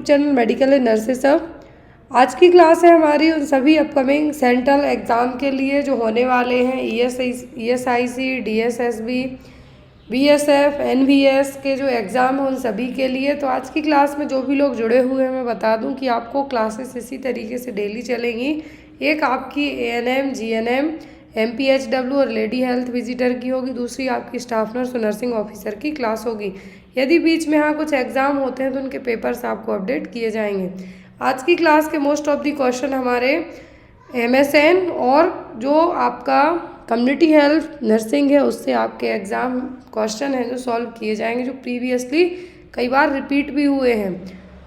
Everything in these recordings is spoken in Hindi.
चैनल मेडिकल एंड नर्सेस सब। आज की क्लास है हमारी उन सभी अपकमिंग सेंट्रल एग्ज़ाम के लिए जो होने वाले हैं। ESIC, DSSB, BSF, NVS के जो एग्ज़ाम हैं उन सभी के लिए। तो आज की क्लास में जो भी लोग जुड़े हुए हैं, मैं बता दूं कि आपको क्लासेस इसी तरीके से डेली चलेंगी। एक आपकी ANM, GNM, MPHW और लेडी हेल्थ विजिटर की होगी। दूसरी आपकी स्टाफ नर्स और नर्सिंग ऑफिसर की क्लास होगी। यदि बीच में यहाँ कुछ एग्ज़ाम होते हैं तो उनके पेपर्स आपको अपडेट किए जाएंगे। आज की क्लास के मोस्ट ऑफ द क्वेश्चन हमारे MSN और जो आपका कम्युनिटी हेल्थ नर्सिंग है उससे आपके एग्ज़ाम क्वेश्चन हैं जो सॉल्व किए जाएंगे, जो प्रीवियसली कई बार रिपीट भी हुए हैं।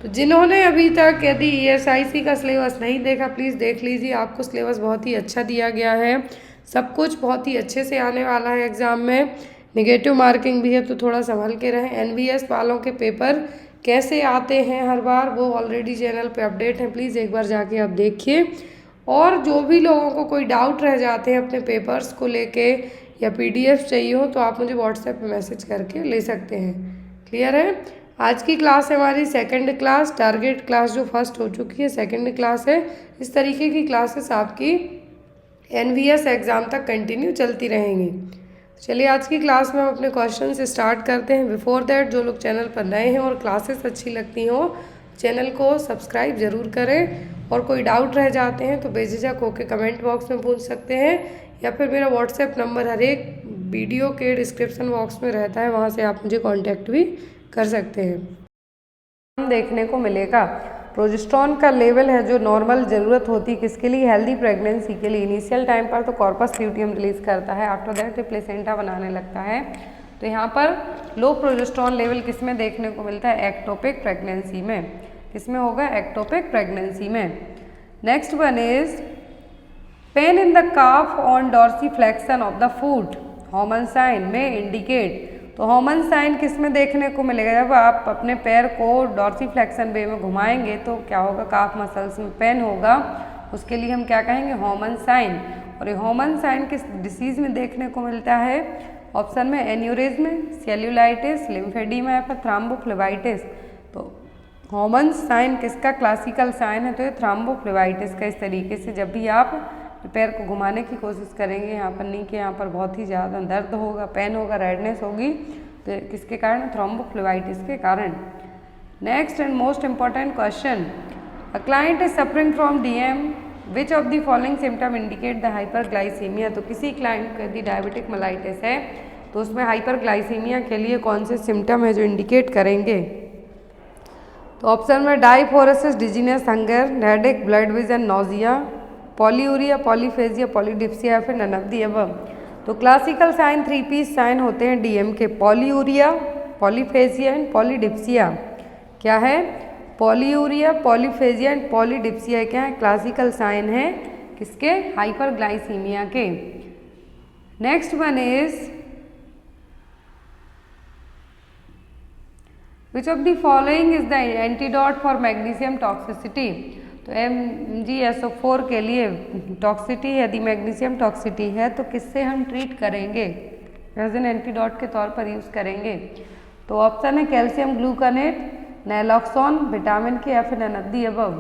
तो जिन्होंने अभी तक यदि ESIC का सिलेबस नहीं देखा, प्लीज़ देख लीजिए। आपको सिलेबस बहुत ही अच्छा दिया गया है, सब कुछ बहुत ही अच्छे से आने वाला है एग्ज़ाम में। नेगेटिव मार्किंग भी है तो थोड़ा संभल के रहें। NVS वालों के पेपर कैसे आते हैं हर बार, वो ऑलरेडी चैनल पे अपडेट हैं, प्लीज़ एक बार जाके आप देखिए। और जो भी लोगों को कोई डाउट रह जाते हैं अपने पेपर्स को लेके या PDF चाहिए हो तो आप मुझे व्हाट्सएप पे मैसेज करके ले सकते हैं। क्लियर है? आज की क्लास है हमारी सेकंड क्लास। टारगेट क्लास जो फर्स्ट हो चुकी है, सेकंड क्लास है। इस तरीके की क्लासेस आपकी NVS एग्ज़ाम तक कंटिन्यू चलती रहेंगी। चलिए आज की क्लास में हम अपने क्वेश्चन से स्टार्ट करते हैं। बिफोर दैट जो लोग चैनल पर नए हैं और क्लासेस अच्छी लगती हों, चैनल को सब्सक्राइब ज़रूर करें। और कोई डाउट रह जाते हैं तो बेझिझक होकर कमेंट बॉक्स में पूछ सकते हैं, या फिर मेरा व्हाट्सएप नंबर हर एक वीडियो के डिस्क्रिप्शन बॉक्स में रहता है, वहाँ से आप मुझे कॉन्टैक्ट भी कर सकते हैं। देखने को मिलेगा प्रोजेस्टेरोन का लेवल है जो नॉर्मल ज़रूरत होती है किसके लिए, हेल्दी प्रेगनेंसी के लिए। इनिशियल टाइम पर तो कॉर्पस ल्यूटियम रिलीज करता है, आफ्टर दैट प्लेसेंटा बनाने लगता है। तो यहाँ पर लो प्रोजेस्टेरोन लेवल किस में देखने को मिलता है, एक्टोपिक प्रेगनेंसी में। किसमें होगा, एक्टोपिक प्रेगनेंसी में। Next one is pain in the calf on dorsiflexion of the foot, Homan sign में इंडिकेट। तो हॉर्मन साइन किस में देखने को मिलेगा, जब आप अपने पैर को डॉर्सीफ्लेक्शन वे में घुमाएंगे तो क्या होगा, काफ मसल्स में पेन होगा, उसके लिए हम क्या कहेंगे, हॉर्मन साइन। और ये हॉर्मन साइन किस डिसीज में देखने को मिलता है, ऑप्शन में एन्यूरिज्म, सेल्यूलाइटिस, लिम्फेडिमा या फिर थ्राम्बोफ्लेबाइटिस। तो हॉर्मन साइन किसका क्लासिकल साइन है, तो ये थ्राम्बोफ्लेबाइटिस का। इस तरीके से जब भी आप पैर को घुमाने की कोशिश करेंगे, यहाँ पर नी के यहाँ पर बहुत ही ज़्यादा दर्द होगा, पेन होगा, रेडनेस होगी, तो किसके कारण, थ्रोम्बोफ्लेबाइटिस के कारण। Next and most important question, a client is suffering from DM, which of the following symptom indicate the hyperglycaemia. तो किसी क्लाइंट को यदि डायबिटिक मेलाइटिस है तो उसमें हाइपरग्लाइसीमिया के लिए कौन से सिम्टम है जो इंडिकेट करेंगे। तो ऑप्शन में diaphoresis, dizziness, hunger, headache, blurred vision, nausea, polyuria, polyphagia, polydipsia या फिर नन ऑफ द अबव। तो क्लासिकल साइन 3 पीस साइन होते हैं DM के, पॉलीयूरिया, पॉलीफेजिया एंड पॉलीडिप्सिया। क्या है, पॉलीयूरिया, पॉलीफेजिया एंड पॉलीडिप्सिया क्या है, क्लासिकल साइन है किसके, हाइपरग्लाइसीमिया के। Next one is which of the following is the antidote for magnesium toxicity. तो MgSO4 के लिए टॉक्सिटी, यदि मैग्नीशियम टॉक्सिटी है तो किससे हम ट्रीट करेंगे, एज एन एंटीडोट के तौर पर यूज़ करेंगे। तो ऑप्शन है कैल्शियम ग्लूकानेट, नैलॉक्सोन, विटामिन के या फिर नन ऑफ द अबव।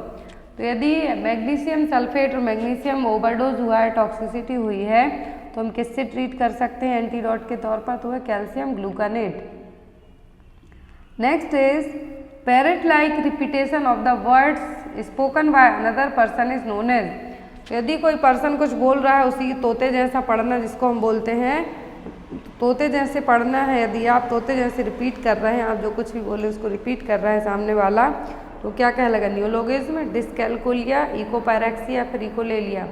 तो यदि मैग्नीशियम सल्फेट और मैग्नीशियम ओवरडोज हुआ है, टॉक्सिसिटी हुई है, तो हम किससे ट्रीट कर सकते हैं एंटीडोट के तौर पर, तो है calcium gluconate. Next is parrot like repetition of the words spoken by another person is known as. तो यदि कोई पर्सन कुछ बोल रहा है, उसी तोते जैसा पढ़ना जिसको हम बोलते हैं, तोते जैसे पढ़ना है। यदि आप तोते जैसे रिपीट कर रहे हैं, आप जो कुछ भी बोले उसको रिपीट कर रहा है सामने वाला, तो क्या कहलाएगा, नियोलोगिज्म, डिस्कैलकुलिया, इकोपैरेक्सिया फिर इकोलेलिया।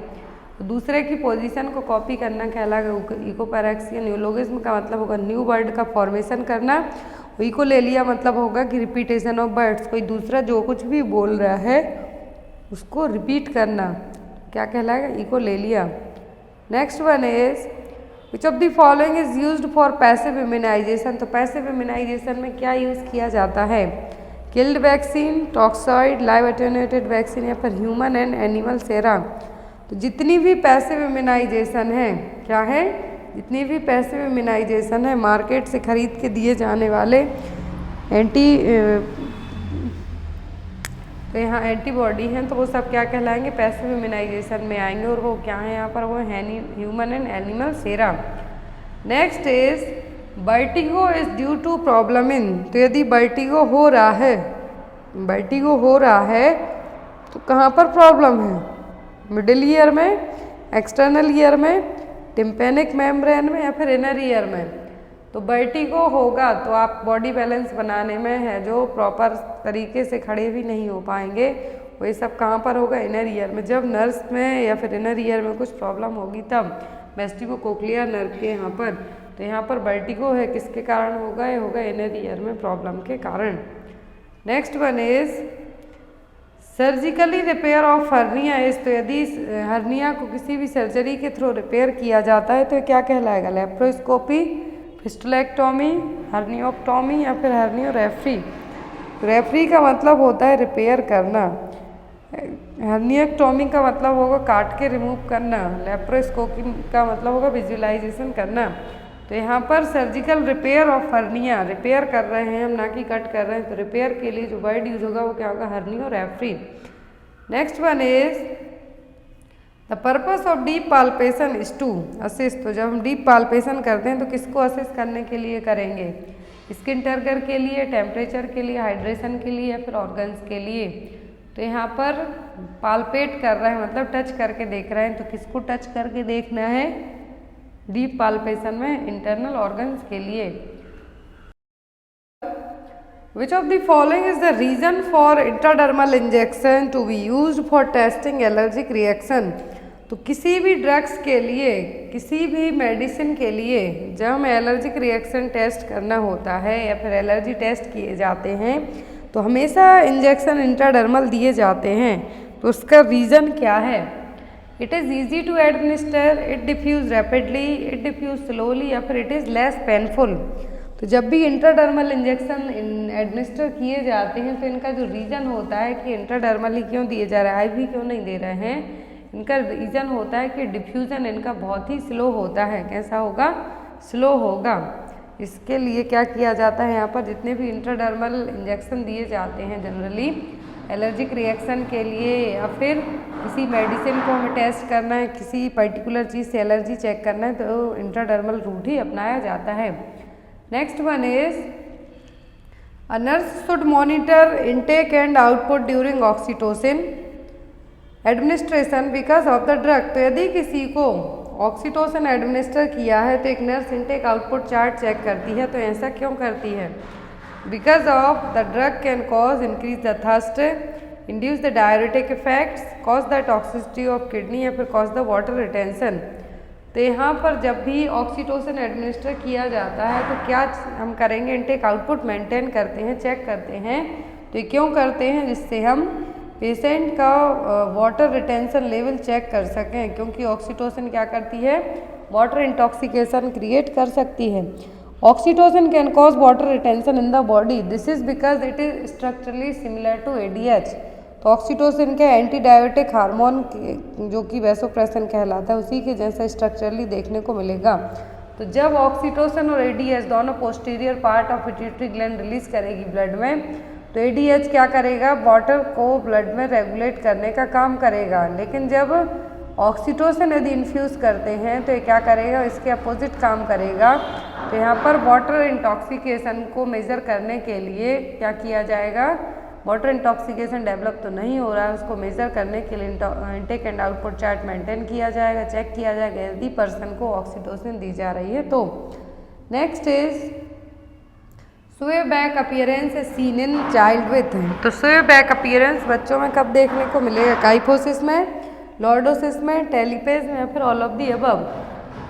तो दूसरे की पोजीशन को कॉपी करना कहलाएगा इकोपैरेक्सिया। नियोलोगिज्म का मतलब होगा न्यू वर्ड का फॉर्मेशन करना। इकोलेलिया मतलब होगा कि रिपीटेशन ऑफ वर्ड्स, कोई दूसरा जो कुछ भी बोल रहा है उसको रिपीट करना, क्या कहलाएगा, echolalia. Next one is which of the following is used for passive immunisation. तो पैसिव इम्यूनाइजेशन में क्या यूज़ किया जाता है, killed vaccine, toxoid, live attenuated vaccine या फिर ह्यूमन एंड एनिमल सेरम। तो जितनी भी पैसिव इम्यूनाइजेशन है, क्या है, जितनी भी पैसिव इम्यूनाइजेशन है, मार्केट से खरीद के दिए जाने वाले एंटी तो यहाँ एंटीबॉडी हैं तो वो सब क्या कहलाएंगे, पैसिव इम्यूनाइजेशन में आएंगे, और वो क्या है यहाँ पर, वो है human and animal serum. Next is vertigo is due to problem in, तो यदि वर्टिगो हो रहा है, वर्टिगो हो रहा है तो कहाँ पर प्रॉब्लम है, मिडिल ईयर में, एक्सटर्नल ईयर में, टिम्पेनिक मेम्ब्रेन में, या फिर इनर ईयर में। तो वर्टिगो होगा तो आप बॉडी बैलेंस बनाने में है जो प्रॉपर तरीके से खड़े भी नहीं हो पाएंगे, वो ये सब कहाँ पर होगा, इनर ईयर में। जब नर्व्स में या फिर इनर ईयर में कुछ प्रॉब्लम होगी तब वेस्टिबुलोकोक्लियर नर्व के यहाँ पर, तो यहाँ पर वर्टिगो है किसके कारण होगा, ये होगा इनर ईयर में प्रॉब्लम के कारण। Next one is surgically repair of hernia is, तो यदि हर्निया को किसी भी सर्जरी के थ्रू रिपेयर किया जाता है तो क्या कहलाएगा, लेप्रोस्कोपी, फिस्टुलेक्टोमी, हर्नियोक्टोमी, या फिर हर्नियोरेफ्री। रेफ्री का मतलब होता है रिपेयर करना, हर्नियोक्टोमी का मतलब होगा काट के रिमूव करना, लेप्रोस्कोपी का मतलब होगा विजुअलाइजेशन करना। तो यहाँ पर surgical repair of hernia, repair कर रहे हैं हम, ना कि कट कर रहे हैं, तो रिपेयर के लिए जो वर्ड यूज होगा वो क्या होगा, herniorrhaphy. Next one is the purpose of deep palpation is to assist, तो जब हम डीप पाल्पेशन करते हैं तो किसको असिस्ट करने के लिए करेंगे, स्किन टर्गर के लिए, टेम्परेचर के लिए, हाइड्रेशन के लिए, या फिर ऑर्गन्स के लिए। तो यहाँ पर पाल्पेट कर रहे हैं मतलब टच करके देख रहे हैं, तो किसको टच करके देखना है, डीप पाल्पेशन में इंटरनल ऑर्गन्स के लिए। Which of the following is the reason for intradermal injection to be used for testing allergic reaction? तो किसी भी ड्रग्स के लिए, किसी भी मेडिसिन के लिए जब हमें एलर्जिक रिएक्शन टेस्ट करना होता है या फिर एलर्जी टेस्ट किए जाते हैं तो हमेशा इंजेक्शन इंट्राडर्मल दिए जाते हैं। तो उसका रीज़न क्या है, it is easy to administer, it diffuse rapidly, it diffuse slowly, या फिर इट इज़ लेस पेनफुल। तो जब भी इंट्राडर्मल इंजेक्शन एडमिनिस्टर किए जाते हैं तो इनका जो रीज़न होता है कि इंट्राडर्मली क्यों दिए जा रहे हैं, आईवी क्यों नहीं दे रहे हैं, इनका रीज़न होता है कि डिफ्यूज़न इनका बहुत ही स्लो होता है। कैसा होगा, स्लो होगा। इसके लिए क्या किया जाता है, यहाँ पर जितने भी इंट्राडर्मल इंजेक्शन दिए जाते हैं जनरली एलर्जिक रिएक्शन के लिए या फिर किसी मेडिसिन को हमें टेस्ट करना है, किसी पर्टिकुलर चीज़ से एलर्जी चेक करना है, तो इंट्राडर्मल रूट ही अपनाया जाता है। Next one is a nurse should monitor intake and output during oxytocin administration because of the drug. तो यदि किसी को ऑक्सीटोसिन एडमिनिस्टर किया है तो एक nurse intake output chart check करती है। तो ऐसा क्यों करती है, because of the drug can cause increase the thirst, induce the diuretic effects, cause the toxicity of kidney, या फिर कॉज द वाटर रिटेंशन। तो यहाँ पर जब भी ऑक्सीटोसिन एडमिनिस्टर किया जाता है तो क्या हम करेंगे, इनटेक आउटपुट मेंटेन करते हैं, चेक करते हैं। तो ये क्यों करते हैं, जिससे हम पेशेंट का वाटर रिटेंशन लेवल चेक कर सकें, क्योंकि ऑक्सीटोसिन क्या करती है, वाटर इंटॉक्सिकेशन क्रिएट कर सकती है। Oxytocin can cause water retention in the body, this is because it is structurally similar to ADH. तो ऑक्सीटोसिन के एंटी डायबिटिक हार्मोन जो कि वैसोप्रेसिन कहलाता है उसी के जैसा स्ट्रक्चरली देखने को मिलेगा। तो जब ऑक्सीटोसिन और एडीएच दोनों posterior part of pituitary gland release करेगी ब्लड में, तो एडीएच क्या करेगा, वाटर को ब्लड में रेगुलेट करने का काम करेगा। लेकिन जब ऑक्सीटोसिन यदि इन्फ्यूज़ करते हैं तो ये क्या करेगा, इसके अपोजिट काम करेगा। तो यहाँ पर वाटर इंटॉक्सिकेशन को मेज़र करने के लिए क्या किया जाएगा, वाटर इंटॉक्सिकेशन डेवलप तो नहीं हो रहा है, उसको मेज़र करने के लिए intake and output chart maintain किया जाएगा, चेक किया जाएगा यदि पर्सन को ऑक्सीटोसिन दी जा रही है तो। नेक्स्ट इज स्वे back appearance is seen in child with. तो स्वे बैक अपीयरेंस बच्चों में कब देखने को मिलेगा, काइफोसिस में, लॉर्डोसिस में, टेलीपेज में, या फिर ऑल ऑफ दी अबव।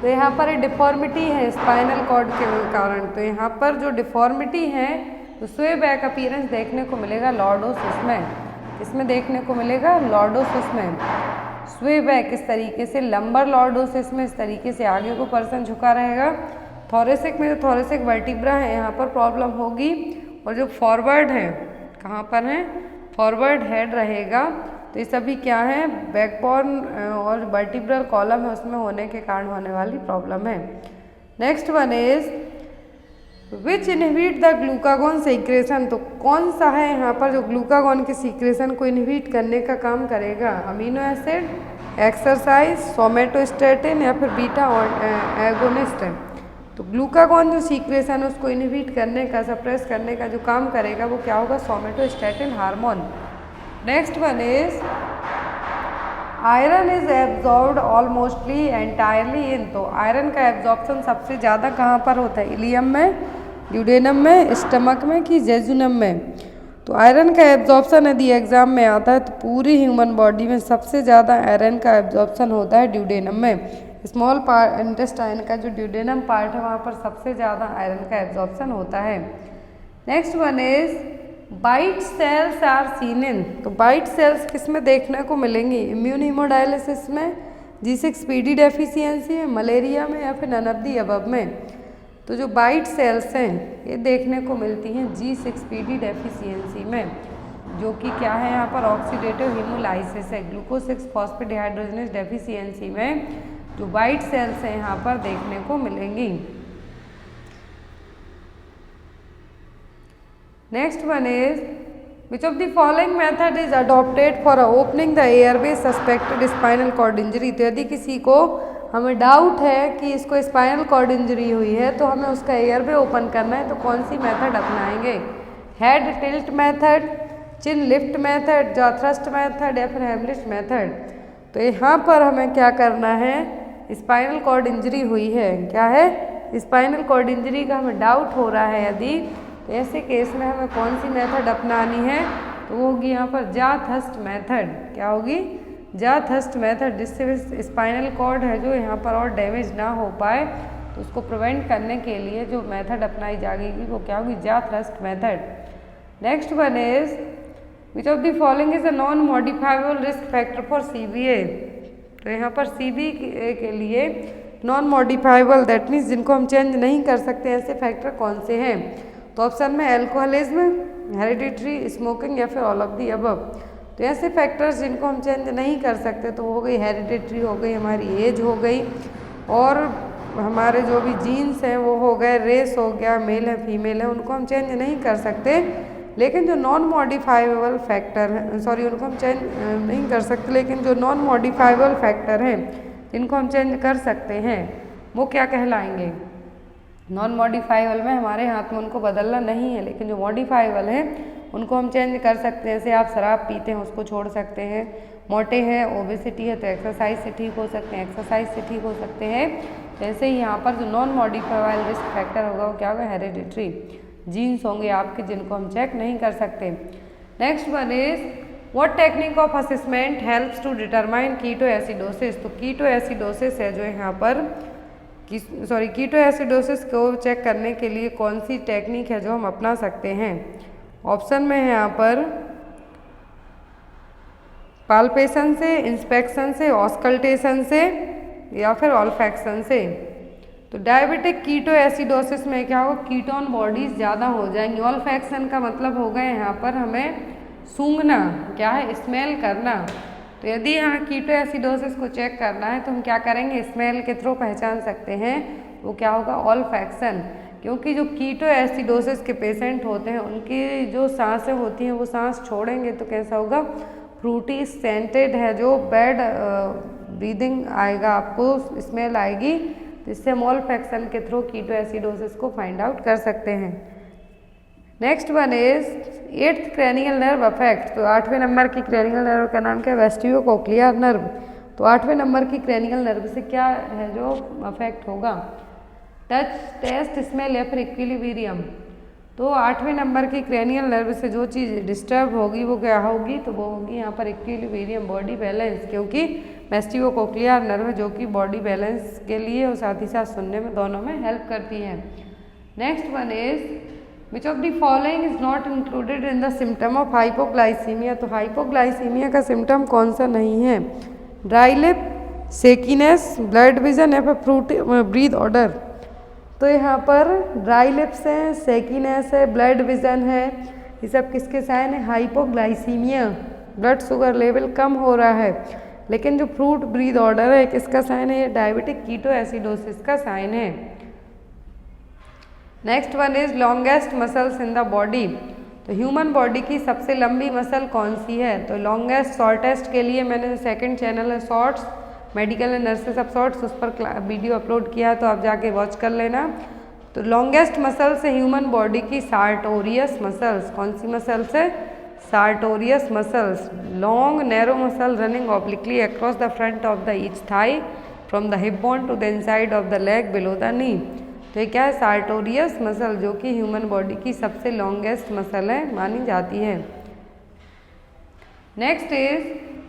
तो यहाँ पर डिफॉर्मिटी है स्पाइनल कॉर्ड के कारण, तो यहाँ पर जो डिफॉर्मिटी है तो स्वे बैक अपीयरेंस देखने को मिलेगा लॉर्डोसिस में। इसमें देखने को मिलेगा लॉर्डोसिस में स्वे बैक इस तरीके से, लंबर लॉर्डोसिस में इस तरीके से आगे को पर्सन झुका रहेगा। थोरेसिक में जो थोरेसिक वर्टिब्रा है यहाँ पर प्रॉब्लम होगी, और जो फॉरवर्ड है कहाँ पर है, फॉरवर्ड हेड रहेगा। तो ये सभी क्या है, बैकबोन और वर्टिब्रल कॉलम है उसमें होने के कारण होने वाली प्रॉब्लम है। Next one is which inhibit the glucagon secretion, तो कौन सा है यहाँ पर जो ग्लूकागोन के सीक्रेशन को इनहिबिट करने का काम करेगा? अमीनो एसिड, एक्सरसाइज, सोमेटोस्टेटिन या फिर बीटा एगोनिस्ट। तो ग्लूकागोन जो सीक्रेशन है उसको इनहिबिट करने का, सप्रेस करने का जो काम करेगा वो क्या होगा? Somatostatin hormone. Next one is iron is absorbed almostly entirely इन, तो आयरन का एब्जॉर्प्शन सबसे ज़्यादा कहाँ पर होता है? इलियम में, ड्यूडेनम में, स्टमक में कि जेजुनम में? तो आयरन का एब्जॉर्प्शन यदि एग्जाम में आता है तो पूरी ह्यूमन बॉडी में सबसे ज़्यादा आयरन का एब्जॉर्प्शन होता है ड्यूडेनम में। स्मॉल पार्ट इंटेस्टाइन का जो ड्यूडेनम पार्ट है वहाँ पर सबसे ज़्यादा आयरन का एब्जॉर्प्शन होता है। Next one is white cells are seen in, तो वाइट सेल्स किस में देखने को मिलेंगी? इम्यून हीमोडायलिसिस में, G6PD डेफिशिएंसी में, मलेरिया में या फिर नन ऑफ द अबव में? तो जो वाइट सेल्स हैं ये देखने को मिलती हैं G6PD डेफिशिएंसी में, जो कि क्या है यहाँ पर? ऑक्सीडेटिव हीमोलाइसिस है। ग्लूकोज 6 फॉस्फेट डिहाइड्रोजनेज डेफिशिएंसी में जो वाइट सेल्स हैं यहाँ पर देखने को मिलेंगी। Next one is which of the following method is adopted for opening the airway suspected spinal cord injury, तो यदि किसी को हमें डाउट है कि इसको स्पाइनल कॉर्ड इंजरी हुई है तो हमें उसका एयरवे ओपन करना है तो कौन सी मेथड अपनाएंगे? Head tilt method, chin lift method, jaw thrust method या फिर हेमलिश मेथड? तो यहाँ पर हमें क्या करना है? स्पाइनल कॉर्ड इंजरी हुई है, क्या है? स्पाइनल कॉर्ड इंजरी का हमें डाउट हो रहा है यदि, तो ऐसे केस में हमें कौन सी मेथड अपनानी है? तो वो होगी यहाँ पर जॉ थ्रस्ट मेथड। क्या होगी? जॉ थ्रस्ट मेथड, जिससे स्पाइनल कॉर्ड है जो यहाँ पर और डैमेज ना हो पाए, तो उसको प्रिवेंट करने के लिए जो मेथड अपनाई जाएगी वो क्या होगी? Jaw thrust method. Next one is which of the following is a non modifiable risk factor for CVA, तो यहाँ पर CVA के लिए नॉन मॉडिफाइबल दैट मीन्स जिनको हम चेंज नहीं कर सकते ऐसे फैक्टर कौन से हैं? तो ऑप्शन में अल्कोहलिज्म, हेरिडिटरी, स्मोकिंग या फिर ऑल ऑफ दी अबव। तो ऐसे फैक्टर्स जिनको हम चेंज नहीं कर सकते तो वो हो गई हेरिडिटरी, हो गई हमारी एज, हो गई और हमारे जो भी जीन्स हैं वो हो गए, रेस हो गया, मेल है फीमेल है, उनको हम चेंज नहीं कर सकते। लेकिन जो नॉन मॉडिफाइबल फैक्टर है, सॉरी उनको हम चेंज नहीं कर सकते, लेकिन जो नॉन मॉडिफाइबल फैक्टर हैं जिनको हम चेंज कर सकते हैं वो क्या कहलाएंगे? नॉन मॉडिफाइबल में हमारे हाथ में उनको बदलना नहीं है, लेकिन जो मॉडिफाइबल हैं उनको हम चेंज कर सकते हैं। जैसे आप शराब पीते हैं उसको छोड़ सकते हैं, मोटे हैं, ओबेसिटी है तो एक्सरसाइज से ठीक हो सकते हैं, एक्सरसाइज से ठीक हो सकते हैं। जैसे ही यहाँ पर जो नॉन मॉडिफाइबल रिस्क फैक्टर होगा वो क्या होगा? हेरिडिटरी, जीन्स होंगे आपके जिनको हम चेक नहीं कर सकते। Next one is what technique of assessment helps to determine ketoacidosis, तो कीटो एसिडोसिस है जो यहाँ पर कीटो एसिडोसिस को चेक करने के लिए कौन सी टेक्निक है जो हम अपना सकते हैं? ऑप्शन में है यहाँ पर पाल्पेशन से, इंस्पेक्शन से, ऑस्कल्टेशन से या फिर ऑल्फैक्शन से। तो डायबिटिक कीटो एसिडोसिस में क्या होगा? कीटोन बॉडीज ज़्यादा हो जाएंगी। ऑल्फैक्शन का मतलब हो गया यहाँ पर हमें सूंघना, क्या है? स्मेल करना। तो यदि यहाँ कीटो एसिडोसिस को चेक करना है तो हम क्या करेंगे? स्मेल के थ्रू पहचान सकते हैं, वो क्या होगा? ऑल्फैक्शन। क्योंकि जो कीटो एसिडोसिस के पेशेंट होते हैं उनकी जो सांसें होती हैं वो सांस छोड़ेंगे तो कैसा होगा? फ्रूटी सेंटेड है, जो बैड ब्रीदिंग आएगा, आपको स्मेल आएगी, जिससे हम ऑल्फैक्शन के थ्रू कीटो एसिडोसिस को फाइंड आउट कर सकते हैं। Next one is 8th cranial nerve affect, तो 8वें नंबर की क्रैनियल नर्व का नाम क्या है? Vestibulocochlear nerve. तो 8वें नंबर की क्रैनियल नर्व से क्या है जो अफेक्ट होगा? टच, टेस्ट, स्मेल या फिर इक्विलिब्रियम। तो 8वें नंबर की क्रैनियल नर्व से जो चीज़ डिस्टर्ब होगी वो क्या होगी? तो वो होगी यहाँ पर इक्विलिब्रियम, बॉडी बैलेंस, क्योंकि वेस्टिबुलोकोक्लियर नर्व जो कि बॉडी बैलेंस के लिए और साथ ही साथ सुनने में दोनों में हेल्प करती है। Next one is which of the following is not included in the symptom of hypoglycaemia, तो हाइपोग्लाइसीमिया का सिम्टम कौन सा नहीं है? Dry lip, shakiness, blood vision या फिर फ्रूट ब्रीथ ऑर्डर। तो यहाँ पर ड्राई लिप्स हैं, शेकीनेस है, ब्लड विजन है, ये सब किसके साइन है? हाइपोग्लाइसीमिया, ब्लड शुगर लेवल कम हो रहा है। लेकिन जो फ्रूट ब्रीथ ऑर्डर है किसका साइन है? ये डायबिटिक कीटो एसिडोसिस का साइन है। Next one is longest muscles in the body. तो ह्यूमन बॉडी की सबसे लंबी मसल कौन सी है? तो लॉन्गेस्ट शॉर्टेस्ट के लिए मैंने सेकंड चैनल है shorts medical and nurses of shorts, उस पर वीडियो अपलोड किया तो आप जाके वॉच कर लेना। तो लॉन्गेस्ट मसल्स है ह्यूमन बॉडी की सार्टोरियस मसल्स। कौन सी मसल्स है? Sartorius muscles. Long narrow muscle running obliquely across the front of the each thigh from the hip bone to the inside of the leg below the knee. तो ये क्या है? सार्टोरियस मसल, जो कि ह्यूमन बॉडी की सबसे लॉन्गेस्ट मसल है मानी जाती है। Next is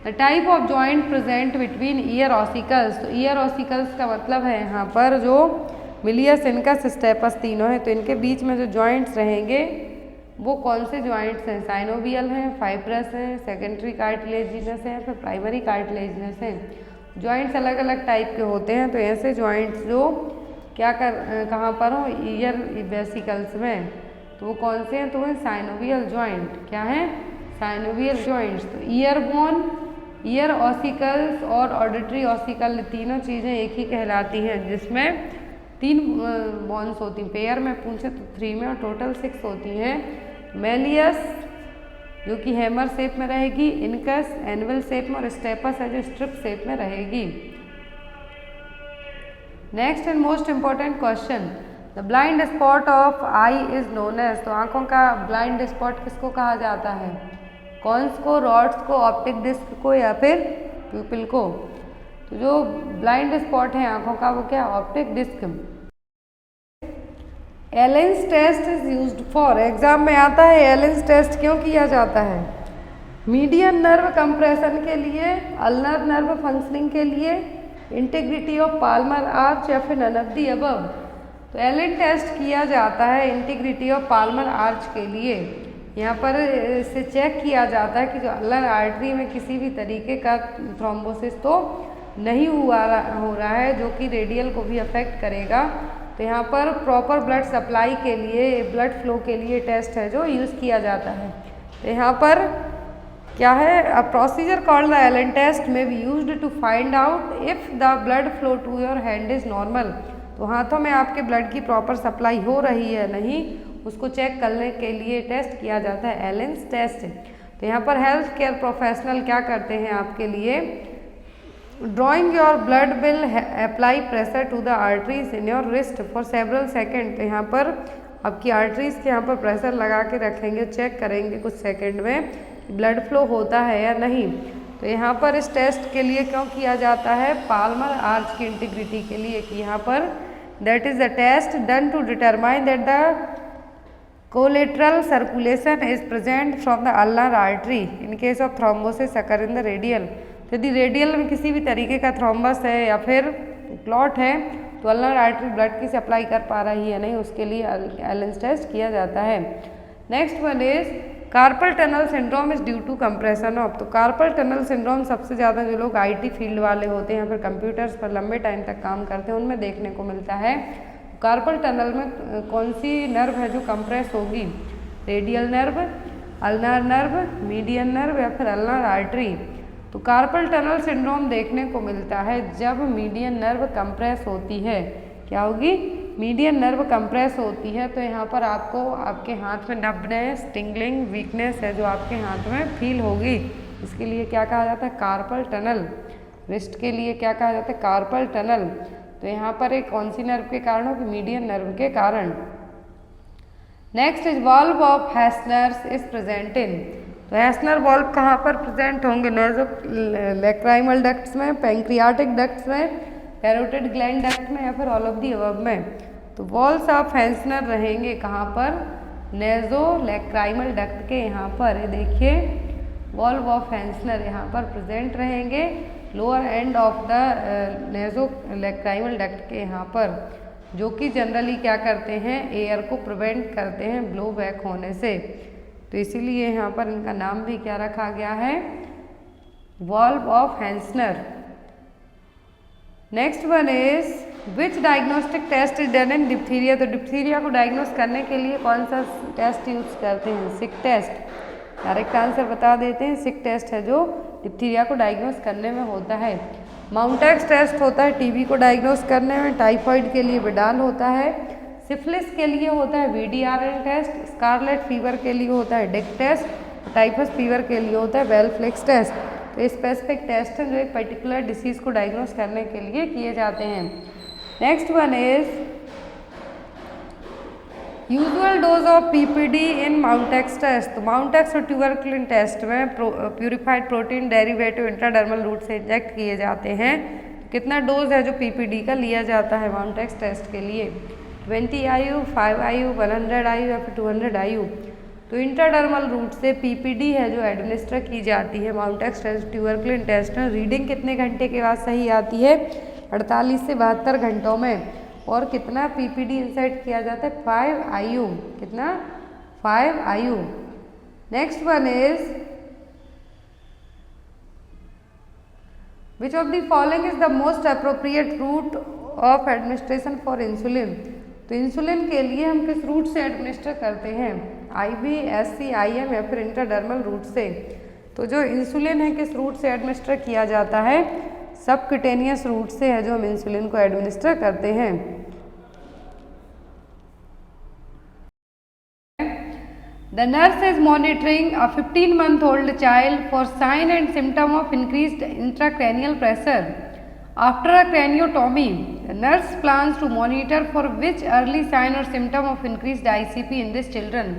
the type of joint present between ear ossicles. तो ईयर ऑसिकल्स का मतलब है यहाँ पर जो मिलियस, इनकस, स्टेपस तीनों है, तो इनके बीच में जो जॉइंट्स रहेंगे वो कौन से जॉइंट्स हैं? साइनोवियल हैं, फाइब्रस हैं, सेकेंडरी कार्टिलेजिनस हैं, फिर प्राइमरी कार्टिलेजिनस हैं। जॉइंट्स अलग अलग टाइप के होते हैं, तो ऐसे जॉइंट्स जो कहाँ पर हो? ईयर वेसिकल्स में, तो वो कौन से हैं? तो वो साइनोवियल जॉइंट। क्या है? Synovial joints. तो ईयर बोन, ईयर ऑसिकल्स और ऑडिटरी ऑसिकल तीनों चीज़ें एक ही कहलाती हैं, जिसमें 3 बोन्स होती हैं। पेयर में पूछे तो 3 में, और टोटल 6 होती हैं। मेलियस जो कि हैमर शेप में रहेगी, इनकस एनवल शेप में, और स्टेपस है जो स्ट्रिप शेप में रहेगी। Next and most important question, the blind spot of eye is known as. तो आंखों का ब्लाइंड स्पॉट किसको कहा जाता है? कॉन्स को, रॉड्स को, ऑप्टिक डिस्क को, या फिर प्यूपिल को? तो जो ब्लाइंड स्पॉट है आंखों का वो क्या? Optic disc. Allen's test is used for, exam में आता है एलेंस टेस्ट क्यों किया जाता है? मीडियन नर्व कंप्रेशन के लिए, अल्नर नर्व फंक्शनिंग के लिए, इंटीग्रिटी ऑफ पाल्मर आर्च, या फिर नन ऑफ द अबव। तो एलेन टेस्ट किया जाता है इंटीग्रिटी ऑफ पाल्मर आर्च के लिए। यहाँ पर इसे चेक किया जाता है कि जो अल्नर आर्टरी में किसी भी तरीके का थ्रोम्बोसिस तो नहीं हो रहा है, जो कि रेडियल को भी अफेक्ट करेगा। तो यहाँ पर प्रॉपर ब्लड सप्लाई के लिए, ब्लड फ्लो के लिए टेस्ट है जो यूज़ किया जाता है। तो यहाँ पर क्या है? A procedure called the Allen test may be used to find out if the blood flow to your hand is normal. तो हाथों में आपके ब्लड की प्रॉपर सप्लाई हो रही है नहीं, उसको चेक करने के लिए टेस्ट किया जाता है एलेन्स टेस्ट। तो यहाँ पर हेल्थ केयर प्रोफेशनल क्या करते हैं आपके लिए? Drawing your blood will apply pressure to the arteries in your wrist for several second. तो यहाँ पर आपकी आर्टरीज के यहाँ पर प्रेशर लगा के रखेंगे, चेक करेंगे कुछ सेकेंड में ब्लड फ्लो होता है या नहीं। तो यहाँ पर इस टेस्ट के लिए क्यों किया जाता है? पाल्मर आर्च की इंटीग्रिटी के लिए, कि यहाँ पर that is the test done to determine that the collateral circulation is present from the ulnar artery in case of thrombosis occur in the radial. यदि रेडियल में किसी भी तरीके का थ्रोम्बस है या फिर क्लॉट है, तो अल्नर आर्टरी ब्लड की सप्लाई कर पा रही है नहीं, उसके लिए एलेन्स टेस्ट किया जाता है। Next one is carpal tunnel syndrome is due to compression of. तो कार्पल टनल सिंड्रोम सबसे ज़्यादा जो लोग आईटी फील्ड वाले होते हैं या फिर कंप्यूटर्स पर लंबे टाइम तक काम करते हैं उनमें देखने को मिलता है। कार्पल टनल में कौन सी नर्व है जो कंप्रेस होगी? Radial nerve, ulnar nerve, median nerve, या फिर अल्नर आर्टरी। तो कार्पल टनल सिंड्रोम देखने को मिलता है जब मीडियन नर्व कंप्रेस होती है। क्या होगी? मीडियन नर्व कंप्रेस होती है। तो यहाँ पर आपको आपके हाथ में नब्बनेस, टिंगलिंग, वीकनेस है जो आपके हाथ में फील होगी, इसके लिए क्या कहा जाता है? Carpal tunnel. रिस्ट के लिए क्या कहा जाता है? Carpal tunnel. तो यहाँ पर एक कौन सी नर्व के कारण होगी? मीडियन नर्व के कारण। Next is valve of Hasner's is present in. तो हेस्नर वॉल्व कहाँ पर प्रेजेंट होंगे? नेजो लैक्राइमल डक्ट्स में, पैंक्रियाटिक डक्ट्स में, पैरोटिड ग्लैंड डक्ट में, या फिर ऑल ऑफ दी अबव में। तो वॉल्स ऑफ हेस्नर रहेंगे कहाँ पर? नेजो लैक्राइमल डक्ट के यहाँ पर। ये देखिए वॉल्व ऑफ हेस्नर यहाँ पर प्रेजेंट रहेंगे lower end of the नेजो lacrimal duct के यहाँ पर, जो कि जनरली क्या करते हैं? एयर को प्रिवेंट करते हैं ब्लो बैक होने से। तो इसीलिए यहाँ पर इनका नाम भी क्या रखा गया है? Valve of Hasner. Next one is which diagnostic test is done in diphtheria. तो डिप्थीरिया को डायग्नोस करने के लिए कौन सा टेस्ट यूज करते हैं? सिक टेस्ट। डायरेक्ट आंसर बता देते हैं, सिक टेस्ट है जो डिप्थीरिया को डायग्नोस करने में होता है। माउंटेक्स टेस्ट होता है टीबी को डायग्नोस करने में। टाइफाइड के लिए विडाल होता है। सिफिलिस के लिए होता है VDRL टेस्ट, स्कारलेट फीवर के लिए होता है डिक टेस्ट, टाइफस फीवर के लिए होता है वेलफ्लेक्स टेस्ट। तो ये स्पेसिफिक टेस्ट हैं जो एक पर्टिकुलर डिसीज़ को डायग्नोस करने के लिए किए जाते हैं। Next one is usual dose of PPD in Mantoux test. तो माउंटेक्स और ट्यूबरकुलिन टेस्ट में purified protein derivative intradermal route से इंजेक्ट किए जाते हैं। कितना डोज है जो PPD का लिया जाता है माउंटेक्स टेस्ट के लिए? 20 IU, 5 IU, 100 IU या फिर 200 IU। तो इंट्राडर्मल रूट से PPD है जो एडमिनिस्टर की जाती है माउंटेक्स टेस्ट ट्यूबरकुलिन टेस्ट में। रीडिंग कितने घंटे के बाद सही आती है? 48 से 72 घंटों में। और कितना PPD इंसर्ट किया जाता है? 5 IU। कितना? 5 IU। Next one is which of the following is the most appropriate route of administration for insulin. तो इंसुलिन के लिए हम किस रूट से एडमिनिस्टर करते हैं? IV, SC, IM या फिर इंट्राडर्मल रूट से। तो जो इंसुलिन है किस रूट से एडमिनिस्टर किया जाता है? सबक्यूटेनियस रूट से है जो हम इंसुलिन को एडमिनिस्टर करते हैं। The nurse is monitoring a 15-month-old child for sign and symptom of increased intracranial pressure. After a craniotomy, the nurse plans to monitor for which early sign or symptom of increased ICP in this children.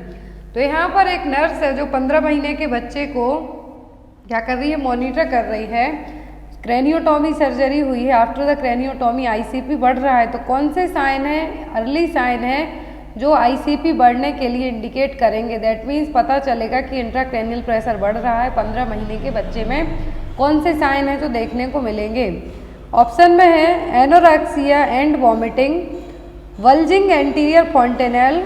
तो यहाँ पर एक नर्स है जो 15 महीने के बच्चे को क्या कर रही है? मॉनिटर कर रही है। क्रेनियोटॉमी सर्जरी हुई है, आफ्टर द क्रेनियोटॉमी ICP बढ़ रहा है। तो कौन से साइन है? अर्ली साइन है जो ICP बढ़ने के लिए इंडिकेट करेंगे। दैट मीन्स पता चलेगा कि इंट्राक्रेनियल प्रेशर बढ़ रहा है 15 महीने के बच्चे में। कौन से साइन है जो देखने को मिलेंगे? ऑप्शन में है anorexia and vomiting, bulging anterior fontanelle,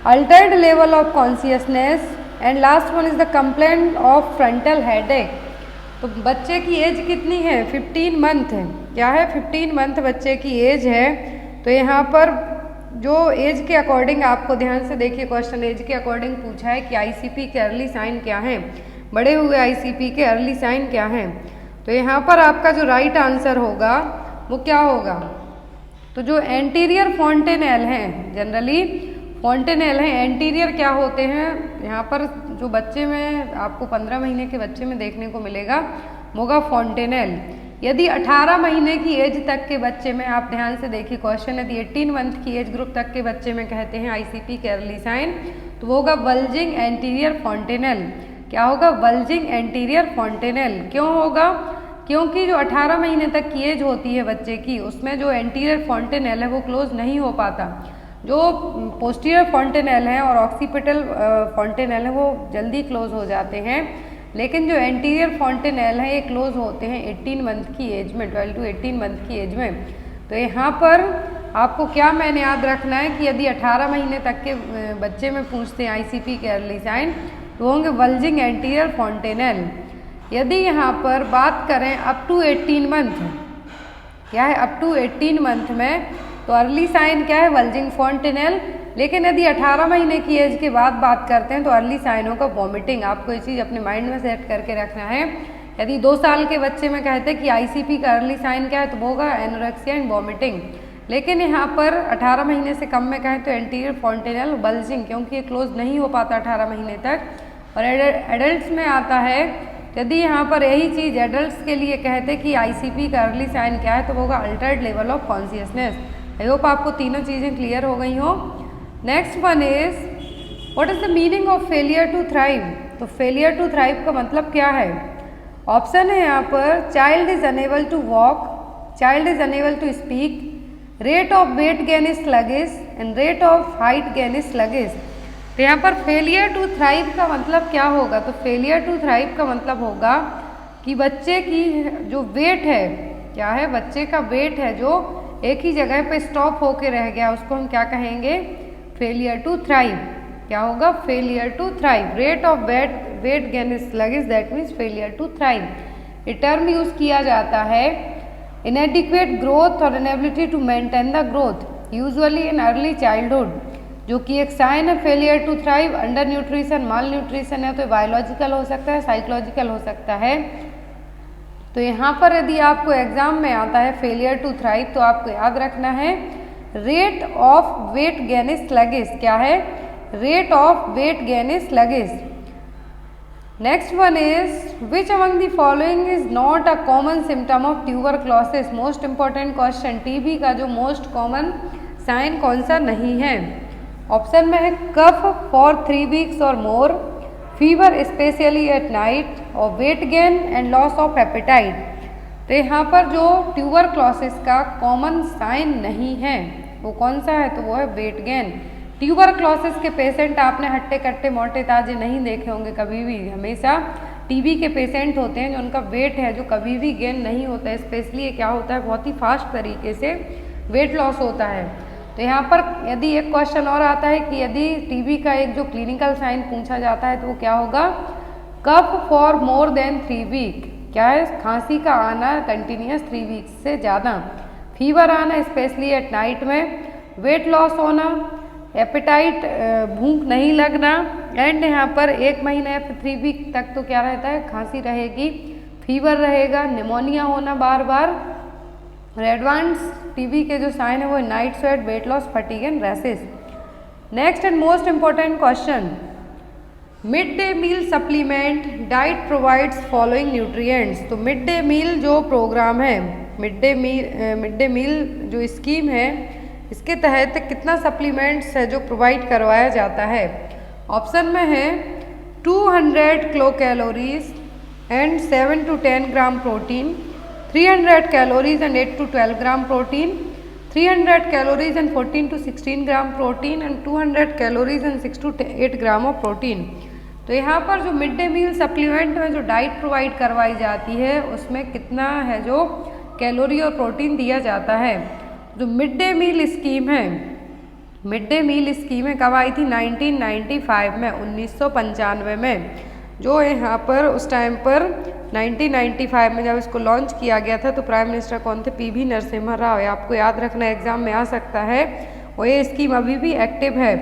altered level of consciousness and last one is the complaint of frontal headache. तो बच्चे की एज कितनी है? 15 मंथ है। क्या है? 15 मंथ बच्चे की एज है। तो यहाँ पर जो एज के अकॉर्डिंग आपको ध्यान से देखिए, क्वेश्चन एज के अकॉर्डिंग पूछा है कि ICP के अर्ली साइन क्या हैं, बड़े हुए ICP के अर्ली साइन क्या हैं। तो यहाँ पर आपका जो राइट आंसर होगा वो क्या होगा? तो जो एंटीरियर फॉन्टेनेल हैं, जनरली फॉन्टेनेल हैं, एंटीरियर क्या होते हैं? यहाँ पर जो बच्चे में आपको 15 महीने के बच्चे में देखने को मिलेगा होगा फॉन्टेनेल। यदि 18 महीने की एज तक के बच्चे में आप ध्यान से देखिए क्वेश्चन, यदि 18 मंथ की एज ग्रुप तक के बच्चे में कहते हैं ICP के अर्ली साइन, तो वो होगा बल्जिंग एंटीरियर फॉन्टेनेल। क्या होगा? Bulging anterior fontanelle. क्यों होगा? क्योंकि जो 18 महीने तक की एज होती है बच्चे की, उसमें जो एंटीरियर फॉन्टेनेल है वो क्लोज नहीं हो पाता। जो पोस्टीरियर फॉन्टेनेल है और ऑक्सीपिटल फॉन्टेनेल है वो जल्दी क्लोज हो जाते हैं, लेकिन जो एंटीरियर फॉन्टेनेल है ये क्लोज होते हैं 18 मंथ की एज में, 12 to 18 मंथ की एज में। तो यहाँ पर आपको क्या मैंने याद रखना है कि यदि 18 महीने तक के बच्चे में पूछते हैं ICP के अर्ली साइन, तो होंगे बल्जिंग एंटीरियर फॉन्टेनेल। यदि यहाँ पर बात करें अप टू 18 मंथ, क्या है? अप टू 18 मंथ में तो अर्ली साइन क्या है? Bulging fontanelle. लेकिन यदि 18 महीने की एज के बाद बात करते हैं तो अर्ली साइन होगा वॉमिटिंग। आपको ये चीज़ अपने माइंड में सेट करके रखना है। यदि 2 साल के बच्चे में कहते हैं कि ICP का अर्ली साइन क्या है, तो वो होगा एनोरेक्सिया एंड वॉमिटिंग। लेकिन यहाँ पर 18 महीने से कम में कहें तो एंटीरियर फॉन्टेनेल बल्जिंग, क्योंकि ये क्लोज नहीं हो पाता 18 महीने तक। और एडल्ट्स में आता है, यदि यहाँ पर यही चीज़ एडल्ट्स के लिए कहते कि ICP का अर्ली साइन क्या है, तो वो होगा altered level of consciousness. I hope आपको तीनों चीज़ें क्लियर हो गई हो। Next one is what is the meaning of failure to thrive. तो फेलियर टू थ्राइव का मतलब क्या है? ऑप्शन है यहाँ पर child is unable to walk, child is unable to speak, rate of weight gain is sluggish and rate of height gain is sluggish. तो यहाँ पर फेलियर टू थ्राइव का मतलब क्या होगा? तो फेलियर टू थ्राइव का मतलब होगा कि बच्चे की जो वेट है, क्या है? बच्चे का वेट है जो एक ही जगह पे स्टॉप होके रह गया, उसको हम क्या कहेंगे? Failure to thrive. क्या होगा? Failure to thrive. Rate of weight gain is sluggish, that means failure to thrive. ये टर्म यूज किया जाता है इनएडिक्वेट ग्रोथ और inability to maintain the growth usually in early childhood, जो कि एक साइन है failure to thrive. Undernutrition, malnutrition है तो बायोलॉजिकल हो सकता है, साइकोलॉजिकल हो सकता है। तो यहाँ पर यदि आपको एग्जाम में आता है फेलियर टू थ्राइव, तो आपको याद रखना है rate of weight gain is sluggish. क्या है? Rate of weight gain is sluggish. Next one is which among the following is not a common symptom of tuberculosis. Most important question, TB का जो मोस्ट कॉमन साइन कौन सा नहीं है? ऑप्शन में है कफ फॉर 3 वीक्स और मोर, फीवर स्पेशली एट नाइट, और weight gain and loss of appetite. तो यहाँ पर जो ट्यूबरक्लोसिस का कॉमन साइन नहीं है वो कौन सा है? तो वो है वेट गेन। ट्यूबरक्लोसिस के पेशेंट आपने हट्टे कट्टे मोटे ताजे नहीं देखे होंगे कभी भी। हमेशा टीबी के पेशेंट होते हैं जो उनका वेट है जो कभी भी गेन नहीं होता है। स्पेशली ये क्या होता है, बहुत ही फास्ट तरीके से वेट लॉस होता है। तो यहाँ पर यदि एक क्वेश्चन और आता है कि यदि टीबी का एक जो क्लिनिकल साइन पूछा जाता है तो वो क्या होगा? Cough for more than 3 week. क्या है? खांसी का आना कंटिन्यूस 3 वीक से ज़्यादा, फीवर आना स्पेशली एट नाइट में, वेट लॉस होना, एपेटाइट भूख नहीं लगना, एंड यहाँ पर 1 महीने या फिर 3 वीक तक तो क्या रहता है? खांसी रहेगी, फीवर रहेगा, निमोनिया होना बार बार। और एडवांस टीबी के जो साइन है वो night sweat, weight loss, fatigue and rashes. Next and most important question, mid day meal supplement diet provides following nutrients. तो मिड डे मील जो प्रोग्राम है, मिड डे मील जो स्कीम है, इसके तहत कितना सप्लीमेंट्स है जो प्रोवाइड करवाया जाता है? ऑप्शन में है 200 kilo calories and 7 to 10 gram protein, 300 calories and 8 to 12 gram protein, 300 calories and 14 to 16 gram protein, and 200 calories and 6 to 8 gram of protein. तो यहाँ पर जो मिड डे मील सप्लीमेंट में जो डाइट प्रोवाइड करवाई जाती है उसमें कितना है जो कैलोरी और प्रोटीन दिया जाता है? जो मिड डे मील स्कीम है, मिड डे मील स्कीम कब आई थी? 1995 में, 1995 में। जो यहाँ पर उस टाइम पर 1995 में जब इसको लॉन्च किया गया था तो प्राइम मिनिस्टर कौन थे? पीवी नरसिम्हा राव। आपको याद रखना, एग्जाम में आ सकता है। और ये स्कीम अभी भी एक्टिव है।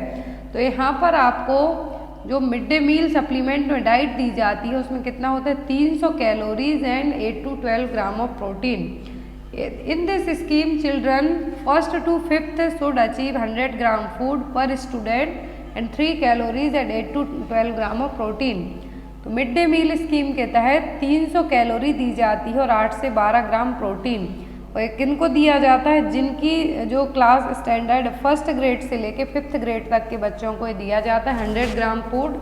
तो यहाँ पर आपको जो मिड डे मील सप्लीमेंट में डाइट दी जाती है उसमें कितना होता है? 300 calories and 8 to 12 gram of protein. In this scheme, children 1st to 5th should achieve 100 gram food per student and 3 calories and 8 to 12 gram of protein. तो मिड डे मील स्कीम के तहत 300 कैलोरी दी जाती है और 8 से 12 ग्राम प्रोटीन। और किनको दिया जाता है? जिनकी जो क्लास स्टैंडर्ड 1st ग्रेड से लेके 5th ग्रेड तक के बच्चों को दिया जाता है 100 ग्राम फूड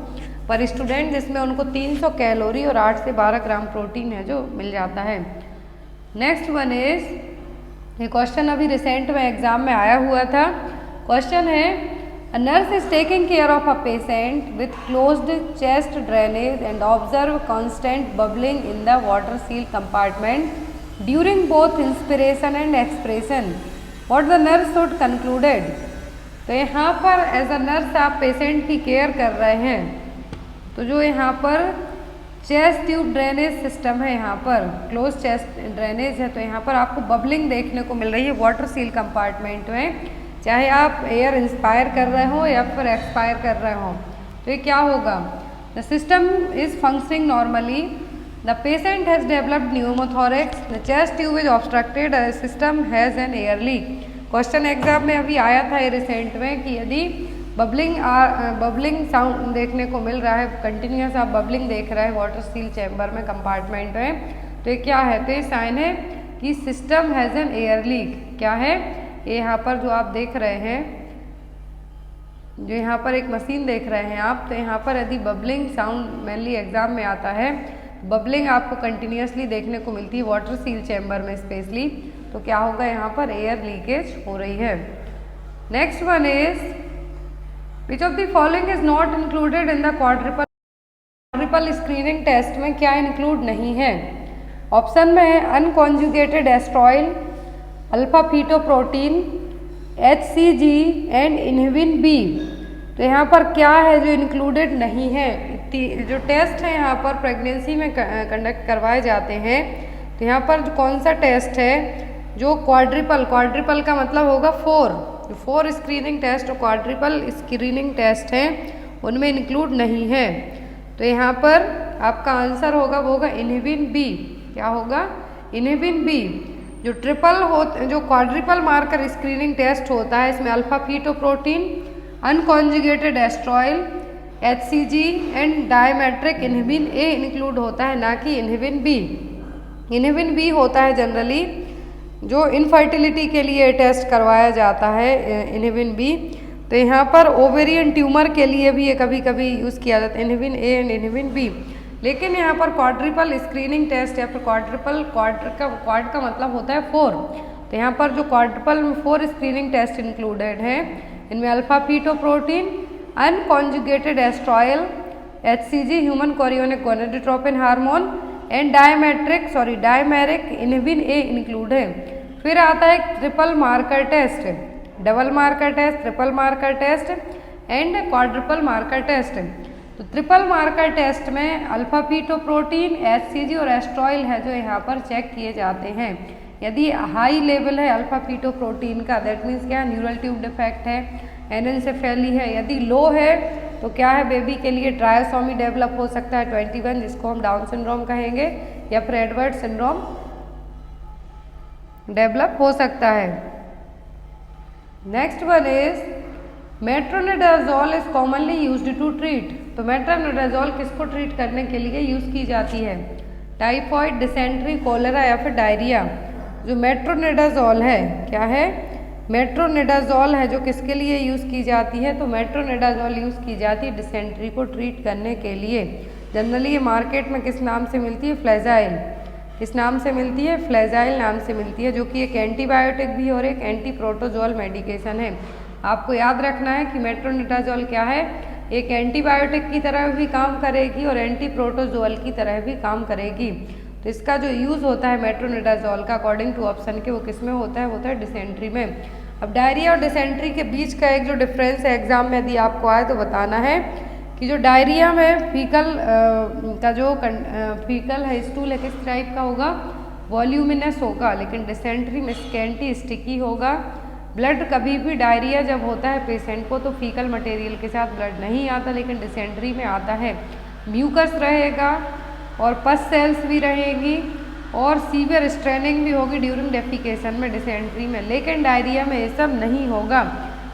पर स्टूडेंट, जिसमें उनको 300 कैलोरी और 8 से 12 ग्राम प्रोटीन है जो मिल जाता है। नेक्स्ट वन इज, ये क्वेश्चन अभी रिसेंट में एग्जाम में आया हुआ था। क्वेश्चन है, a nurse is taking care of a patient with closed chest drainage and observe constant bubbling in the water seal compartment during both inspiration and expression, what the nurse should concluded. तो यहाँ पर एज अ नर्स आप पेशेंट की केयर कर रहे हैं, तो जो यहाँ पर चेस्ट ट्यूब ड्रेनेज सिस्टम है, यहाँ पर क्लोज चेस्ट ड्रेनेज है, तो यहाँ पर आपको बबलिंग देखने को मिल रही है वाटर सील कंपार्टमेंट में, चाहे आप एयर इंस्पायर कर रहे हो या फिर एक्सपायर कर रहे हो। तो ये क्या होगा? The system is functioning normally, the patient has developed pneumothorax, the chest tube is obstructed, the system has an air leak. Question exam में अभी आया था ये रिसेंट में कि यदि बबलिंग साउंड देखने को मिल रहा है, कंटिन्यूस आप बबलिंग देख रहे हैं वाटर सील चैम्बर में, कंपार्टमेंट में, तो ये क्या है? तो ये साइन है कि system has an air leak. क्या है? ये यहाँ पर जो आप देख रहे हैं, जो यहाँ पर एक मशीन देख रहे हैं आप, तो यहाँ पर यदि बबलिंग साउंड मेनली एग्जाम में आता है, बबलिंग आपको कंटिन्यूसली देखने को मिलती है वाटर सील चैम्बर में स्पेशली, तो क्या होगा? यहाँ पर एयर लीकेज हो रही है। Next one is, which of the following is not included in the quadruple screening test में क्या इंक्लूड नहीं है? ऑप्शन में है unconjugated estriol, alpha fetoprotein, HCG and inhibin B. तो यहाँ पर क्या है जो इंक्लूडेड नहीं है? जो टेस्ट है यहाँ पर प्रेगनेंसी में कंडक्ट करवाए जाते हैं, तो यहाँ पर कौन सा टेस्ट है जो क्वाड्रिपल का मतलब होगा 4 स्क्रीनिंग टेस्ट और क्वाड्रिपल स्क्रीनिंग टेस्ट हैं उनमें इंक्लूड नहीं है। तो यहाँ पर आपका आंसर होगा वो होगा इनहिबिन बी। क्या होगा? Inhibin B. जो क्वाड्रिपल मार्कर स्क्रीनिंग टेस्ट होता है, इसमें alpha fetoprotein, unconjugated estriol, HCG and dimeric inhibin A include होता है, ना कि इनहिबिन बी। इनहिबिन बी होता है जनरली जो इनफर्टिलिटी के लिए टेस्ट करवाया जाता है, इनहिबिन बी। तो यहाँ पर ओवेरियन ट्यूमर के लिए भी ये कभी कभी यूज़ किया जाता है, inhibin A and inhibin B. लेकिन यहाँ पर क्वाड्रिपल स्क्रीनिंग टेस्ट या फिर क्वाड का मतलब होता है 4। तो यहाँ पर जो क्वाड्रिपल में 4 स्क्रीनिंग टेस्ट इंक्लूडेड हैं, इनमें alpha fetoprotein, unconjugated estriol, HCG human chorionic gonadotropin hormone and dimeric inhibin A include है। फिर आता है triple marker test, double marker test, triple marker test and quadruple marker test. तो ट्रिपल मार्कर टेस्ट में अल्फा फीटोप्रोटीन, HCG और एस्ट्रॉयल है जो यहाँ पर चेक किए जाते हैं। यदि हाई लेवल है अल्फा फीटोप्रोटीन का, दैट मीन्स क्या, न्यूरल ट्यूब डिफेक्ट है, एनेंसेफेली है। यदि लो है तो क्या है, बेबी के लिए ट्रायोसोमी डेवलप हो सकता है 21, जिसको हम डाउन सिंड्रोम कहेंगे, या फिर एडवर्ड सिंड्रोम डेवलप हो सकता है। Next one is metronidazole is commonly used to treat. तो मेट्रोनिडाजोल किसको ट्रीट करने के लिए यूज़ की जाती है? टाइफॉइड, डिसेंट्री, कोलेरा या फिर डायरिया। जो मेट्रोनिडाजोल है, क्या है, मेट्रोनिडाजोल है जो किसके लिए यूज़ की जाती है? तो मेट्रोनिडाजोल यूज़ की जाती है डिसेंट्री को ट्रीट करने के लिए। जनरली ये मार्केट में किस नाम से मिलती है? फ्लैजाइल। किस नाम से मिलती है? फ्लैजाइल नाम से मिलती है, जो कि एक एंटीबायोटिक भी और एक एंटी प्रोटोजोल मेडिकेशन है। आपको याद रखना है कि मेट्रोनिडाजोल क्या है, एक एंटीबायोटिक की तरह भी काम करेगी और एंटी प्रोटोजोल की तरह भी काम करेगी। तो इसका जो यूज़ होता है मेट्रोनिडाजोल का अकॉर्डिंग टू ऑप्शन के, वो किस में होता है? होता है डिसेंट्री में। अब डायरिया और डिसेंट्री के बीच का एक जो डिफरेंस है, एग्जाम में यदि आपको आए तो बताना है कि जो डायरिया में फीकल का जो फीकल है, स्टूल है, किस टाइप का होगा? वॉल्यूमिनस होगा। लेकिन डिसेंट्री में स्कैंटी, स्टिकी होगा। ब्लड कभी भी डायरिया जब होता है पेशेंट को तो फीकल मटेरियल के साथ ब्लड नहीं आता, लेकिन डिसेंट्री में आता है। म्यूकस रहेगा और पस सेल्स भी रहेंगी और सीवियर स्ट्रेनिंग भी होगी ड्यूरिंग डेफिकेशन में डिसेंट्री में। लेकिन डायरिया में ये सब नहीं होगा।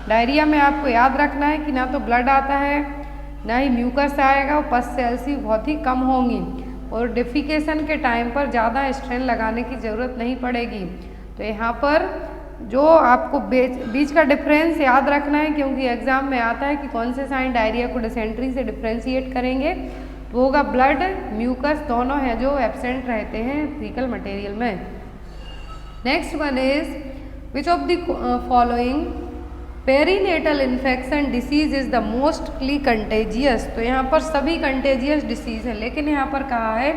डायरिया में आपको याद रखना है कि ना तो ब्लड आता है, ना ही म्यूकस आएगा, और पस सेल्स भी बहुत ही कम होंगी और डेफिकेशन के टाइम पर ज़्यादा स्ट्रेन लगाने की ज़रूरत नहीं पड़ेगी। तो यहाँ पर जो आपको बीच का डिफरेंस याद रखना है, क्योंकि एग्जाम में आता है कि कौन से साइन डायरिया को डिसेंट्री से डिफ्रेंशिएट करेंगे, तो होगा ब्लड, म्यूकस दोनों हैं जो एब्सेंट रहते हैं फीकल मटेरियल में। Next one is which of the following perinatal infection disease is the mostly contagious. तो यहाँ पर सभी कंटेजियस डिसीज है, लेकिन यहाँ पर कहा है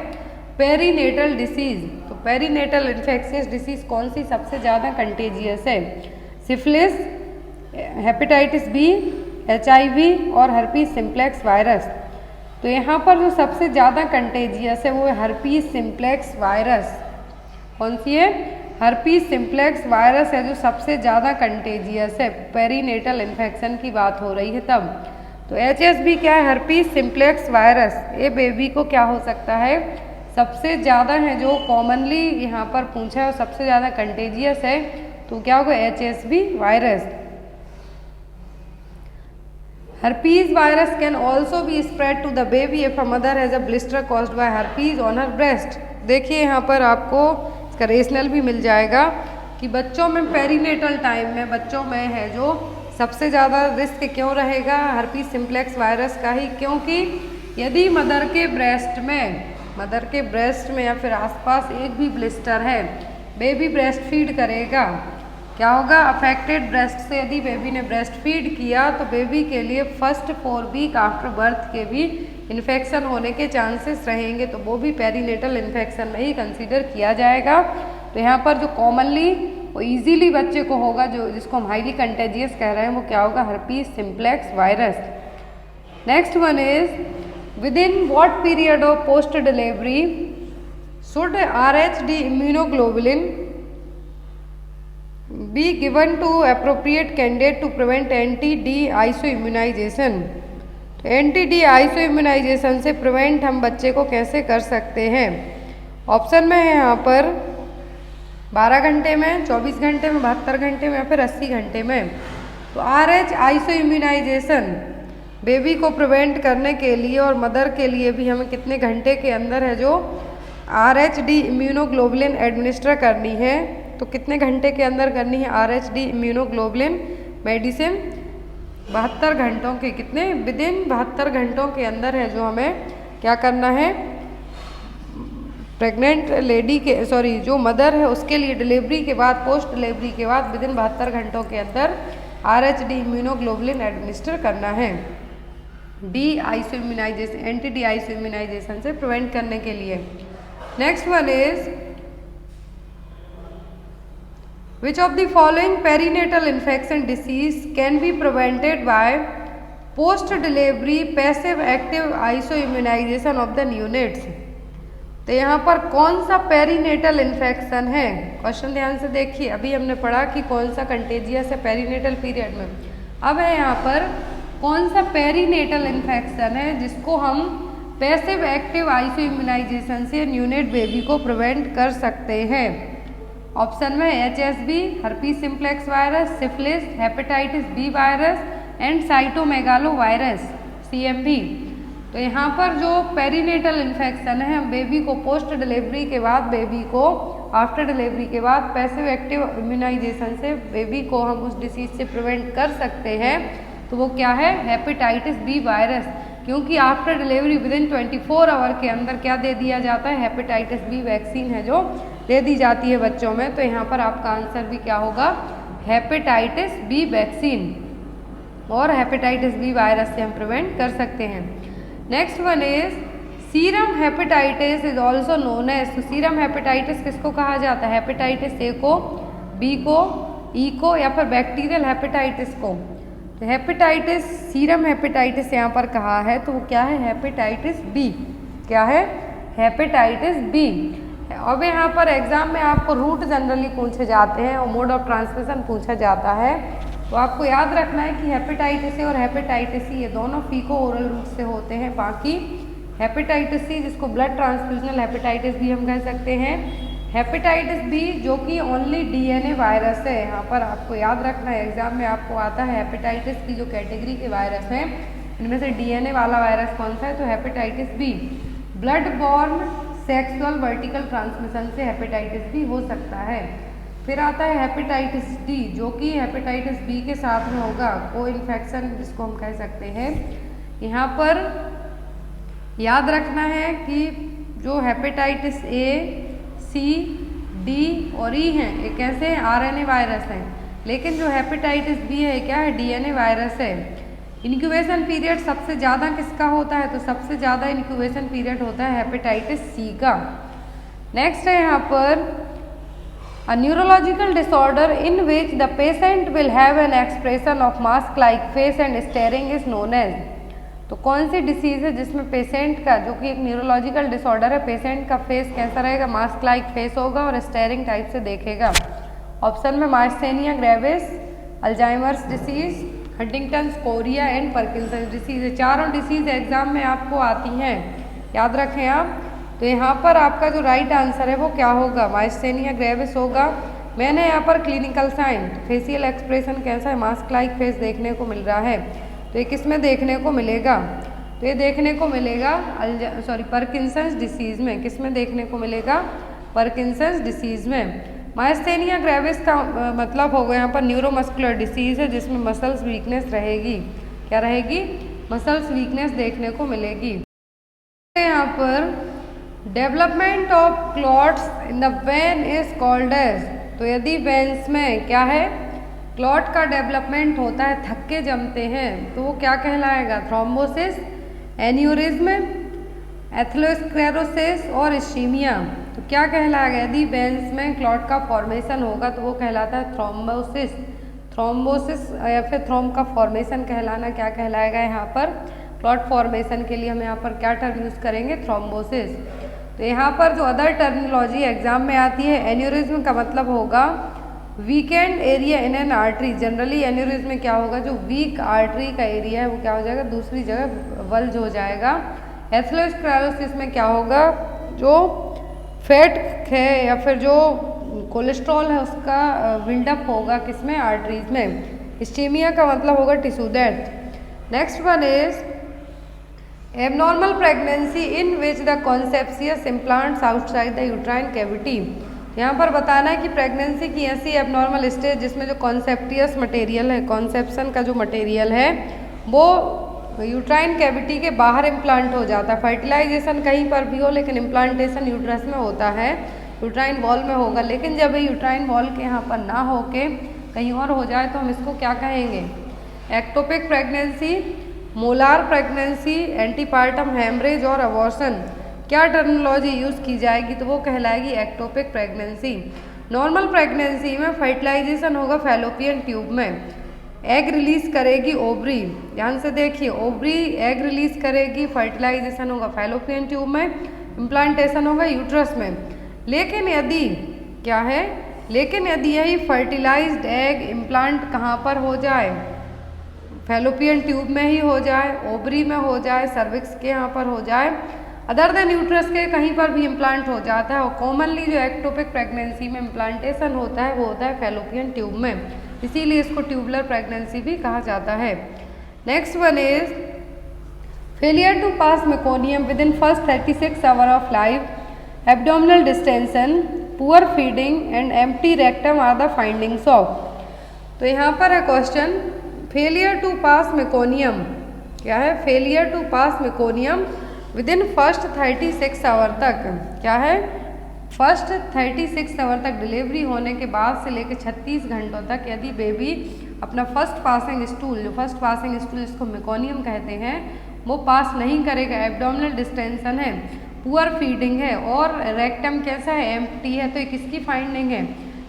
पेरीनेटल डिसीज। तो पेरीनेटल इन्फेक्शियस डिसीज कौन सी सबसे ज़्यादा कंटेजियस है? सिफिलिस, हेपेटाइटिस बी, HIV और हर्पीस सिम्प्लेक्स वायरस। तो यहाँ पर जो सबसे ज़्यादा कंटेजियस है वो है हर्पीस सिम्प्लेक्स वायरस। कौन सी है? हर्पीस सिम्प्लेक्स वायरस है जो सबसे ज़्यादा कंटेजियस है। पेरीनेटल इन्फेक्शन की बात हो रही है तब। तो HSV क्या है? Herpes simplex virus. ये बेबी को क्या हो सकता है? सबसे ज़्यादा है जो कॉमनली यहाँ पर पूछा है और सबसे ज़्यादा कंटेजियस है, तो क्या होगा? HSV virus. Herpes virus can also be spread to the baby if a mother has a blister caused by herpes on her breast। देखिए यहाँ पर आपको इसका रेशनल भी मिल जाएगा कि बच्चों में पेरीनेटल टाइम में बच्चों में है जो सबसे ज़्यादा रिस्क क्यों रहेगा? हर्पीस सिम्प्लेक्स वायरस का ही, क्योंकि यदि मदर के ब्रेस्ट में या फिर आसपास एक भी ब्लिस्टर है, बेबी ब्रेस्ट फीड करेगा, क्या होगा? अफेक्टेड ब्रेस्ट से यदि बेबी ने ब्रेस्ट फीड किया तो बेबी के लिए फर्स्ट 4 वीक आफ्टर बर्थ के भी इन्फेक्शन होने के चांसेस रहेंगे, तो वो भी पेरीनेटल इन्फेक्शन में ही कंसीडर किया जाएगा। तो यहाँ पर जो कॉमनली वो इजीली बच्चे को होगा, जो जिसको हम हाईली कंटेजियस कह रहे हैं, वो क्या होगा? Herpes simplex virus. Next one is within what period of post delivery should RH-D immunoglobulin be given to appropriate candidate to prevent anti-D isoimmunization। तो anti-D isoimmunization से प्रिवेंट हम बच्चे को कैसे कर सकते हैं? ऑप्शन में है यहाँ पर 12 घंटे में, 24 घंटे में, 72 घंटे में या फिर 80 घंटे में। तो RH आइसो इम्यूनाइजेशन बेबी को प्रिवेंट करने के लिए और मदर के लिए भी हमें कितने घंटे के अंदर है जो RHD इम्यूनोग्लोबुलिन एडमिनिस्टर करनी है। तो कितने घंटे के अंदर करनी है RHD इम्यूनोग्लोबुलिन मेडिसिन? 72 घंटों के, कितने, विदिन 72 घंटों के अंदर है जो हमें क्या करना है, प्रेग्नेंट लेडी के जो मदर है उसके लिए डिलीवरी के बाद, पोस्ट डिलीवरी के बाद विदिन 72 घंटों के अंदर RHD इम्यूनोग्लोबुलिन एडमिनिस्टर करना है D isoimmunisation, anti D isoimmunisation से प्रिवेंट करने के लिए। Next one is which of the following perinatal infection disease can be prevented by post delivery passive active isoimmunisation of the neonates. तो यहाँ पर कौन सा पेरीनेटल इन्फेक्शन है, क्वेश्चन ध्यान से देखिए। अभी हमने पढ़ा कि कौन सा कंटेजियस है पेरीनेटल पीरियड में, अब है यहाँ पर कौन सा पेरीनेटल इन्फेक्शन है जिसको हम पैसिव एक्टिव आइसो इम्यूनाइजेशन से न्यूनेट बेबी को प्रिवेंट कर सकते हैं। ऑप्शन में HSV, herpes simplex virus, syphilis, hepatitis B virus and cytomegalovirus CMV। तो यहाँ पर जो पेरीनेटल इन्फेक्शन है, हम बेबी को पोस्ट डिलीवरी के बाद, बेबी को आफ्टर डिलीवरी के बाद पैसिव एक्टिव इम्यूनाइजेशन से बेबी को हम उस डिसीज से प्रिवेंट कर सकते हैं। तो वो क्या है, हेपेटाइटिस बी वायरस, क्योंकि आफ्टर डिलीवरी विदिन 24 आवर के अंदर क्या दे दिया जाता है, हेपेटाइटिस बी वैक्सीन है जो दे दी जाती है बच्चों में। तो यहाँ पर आपका आंसर भी क्या होगा, हेपेटाइटिस बी वैक्सीन, और हेपेटाइटिस बी वायरस से हम प्रिवेंट कर सकते हैं। Next one is serum hepatitis is also known as. तो सीरम हेपेटाइटिस किसको कहा जाता है, हेपेटाइटिस ए को, बी को, ई को, या फिर बैक्टीरियल हेपेटाइटिस को। तो हेपेटाइटिस, सीरम हेपेटाइटिस यहाँ पर कहा है, तो वो क्या है, हेपेटाइटिस बी। क्या है, हेपेटाइटिस बी। अब यहाँ पर एग्जाम में आपको रूट जनरली पूछे जाते हैं और मोड ऑफ ट्रांसमिशन पूछा जाता है। तो आपको याद रखना है कि हेपेटाइटिस ए और हेपेटाइटिस सी ये दोनों फीको ओरल रूट से होते हैं। बाकी हेपेटाइटिस सी जिसको ब्लड ट्रांसफ्यूजनल हेपेटाइटिस भी हम कह सकते हैं, हेपेटाइटिस बी जो कि ओनली DNA वायरस है। यहाँ पर आपको याद रखना है, एग्जाम में आपको आता है हेपेटाइटिस की जो कैटेगरी के वायरस हैं इनमें से DNA वाला वायरस कौन सा है, तो hepatitis B. Blood borne sexual vertical transmission से हेपेटाइटिस बी हो सकता है। फिर आता है हेपेटाइटिस डी जो कि हेपेटाइटिस बी के साथ में होगा, को इन्फेक्शन जिसको हम कह सकते हैं। यहाँ पर याद रखना है कि जो हेपेटाइटिस ए, सी, डी और ई हैं ये कैसे हैं, RNA वायरस हैं। लेकिन जो हेपेटाइटिस बी है क्या है, DNA वायरस है। इनक्यूबेशन पीरियड सबसे ज़्यादा किसका होता है, तो सबसे ज़्यादा इनक्यूबेशन पीरियड होता है हेपेटाइटिस सी का। नेक्स्ट है यहाँ पर A neurological disorder in which the patient will have an expression of mask-like face and staring is known as। तो कौन सी डिसीज है जिसमें पेशेंट का, जो कि एक न्यूरोलॉजिकल डिसऑर्डर है, पेशेंट का फेस कैसा रहेगा, मास्क लाइक फेस होगा और स्टेयरिंग टाइप से देखेगा। ऑप्शन में myasthenia gravis, Alzheimer's disease, Huntington chorea and Parkinson disease. ये चारों डिसीज एग्जाम में आपको आती हैं, याद रखें आप। तो यहाँ पर आपका जो राइट आंसर है वो क्या होगा, माइस्थेनिया ग्रेविस होगा। मैंने यहाँ पर क्लिनिकल साइन, फेशियल एक्सप्रेशन कैसा है, मास्क लाइक फेस देखने को मिल रहा है। तो ये किस में देखने को मिलेगा, तो ये देखने को मिलेगा पार्किंसंस डिसीज में। किस में देखने को मिलेगा, पार्किंसंस डिसीज में। माइस्थेनिया ग्रेविस का मतलब होगा यहाँ पर न्यूरोमस्कुलर डिसीज है जिसमें मसल्स वीकनेस रहेगी। क्या रहेगी, मसल्स वीकनेस देखने को मिलेगी। यहाँ पर development of clots in the vein is called as. तो यदि वेन्स में क्या है, क्लॉट का डेवलपमेंट होता है, थक्के जमते हैं, तो वो क्या कहलाएगा, थ्रोम्बोसिस, एन्यूरिज्म, एथेरोस्क्लेरोसिस और इस्कीमिया। तो क्या कहलाएगा, यदि वेन्स में क्लॉट का फॉर्मेशन होगा तो वो कहलाता है थ्रोम्बोसिस। थ्रोम्बोसिस या फिर थ्रोम का फॉर्मेशन कहलाना क्या कहलाएगा, यहाँ पर क्लॉट फॉर्मेशन के लिए हम यहाँ पर क्या टर्म यूज़ करेंगे, थ्रोम्बोसिस। तो यहाँ पर जो अदर टर्मिनोलॉजी एग्जाम में आती है, एन्यूरिज्म का मतलब होगा weekend area in an artery. Generally aneurysm में क्या होगा, जो वीक आर्टरी का एरिया है वो क्या हो जाएगा, दूसरी जगह वल्ज हो जाएगा। एथेरोस्क्लेरोसिस में क्या होगा, जो फैट है या फिर जो कोलेस्ट्रॉल है उसका बिल्डअप होगा किसमें, आर्टरीज में। इस्चेमिया का मतलब होगा tissue death. Next one is abnormal pregnancy in which the conceptus implants outside the uterine cavity. यहाँ पर बताना है कि प्रेगनेंसी की ऐसी एबनॉर्मल स्टेज जिसमें जो कॉन्सेप्टियस मटेरियल है, कॉन्सेप्शन का जो मटेरियल है वो यूट्राइन कैविटी के बाहर इम्प्लांट हो जाता है। फर्टिलाइजेशन कहीं पर भी हो लेकिन इम्प्लांटेशन यूट्रस में होता है, यूट्राइन वॉल में होगा। लेकिन जब ये यूट्राइन वॉल के यहाँ पर ना होके कहीं और हो जाए तो हम इसको क्या कहेंगे, ectopic pregnancy, molar pregnancy, antepartum haemorrhage और अबॉर्शन। क्या टर्मिनोलॉजी यूज़ की जाएगी तो वो कहलाएगी एक्टोपिक प्रेगनेंसी। नॉर्मल प्रेगनेंसी में फर्टिलाइजेशन होगा फैलोपियन ट्यूब में, एग रिलीज करेगी ओवरी, ध्यान से देखिए, ओवरी एग रिलीज करेगी, फर्टिलाइजेशन होगा फैलोपियन ट्यूब में, इम्प्लांटेशन होगा यूट्रस में। लेकिन यदि क्या है, लेकिन यदि यही फर्टिलाइज्ड एग इम्प्लांट कहाँ पर हो जाए, फैलोपियन ट्यूब में ही हो जाए, ओवरी में हो जाए, सर्विक्स के यहाँ पर हो जाए, अदर देन यूट्रस के कहीं पर भी इम्प्लांट हो जाता है। और कॉमनली जो एक्टोपिक प्रेगनेंसी में इम्प्लांटेशन होता है वो होता है फैलोपियन ट्यूब में, इसीलिए इसको ट्यूबुलर प्रेगनेंसी भी कहा जाता है। Next one is failure to pass meconium within first 36 hour of life, abdominal distension, poor feeding and empty rectum are the findings of. तो यहाँ पर है question, failure to pass meconium, क्या है, failure to pass meconium within first 36 hour तक, क्या है, फर्स्ट 36 आवर तक डिलीवरी होने के बाद से लेकर 36 घंटों तक यदि बेबी अपना फर्स्ट पासिंग स्टूल, जो फर्स्ट पासिंग स्टूल जिसको मेकोनियम कहते हैं, वो पास नहीं करेगा, एब्डोमिनल डिस्टेंशन है, पुअर फीडिंग है और रेक्टम कैसा है, एम्प्टी है, तो ये किसकी फाइंडिंग है,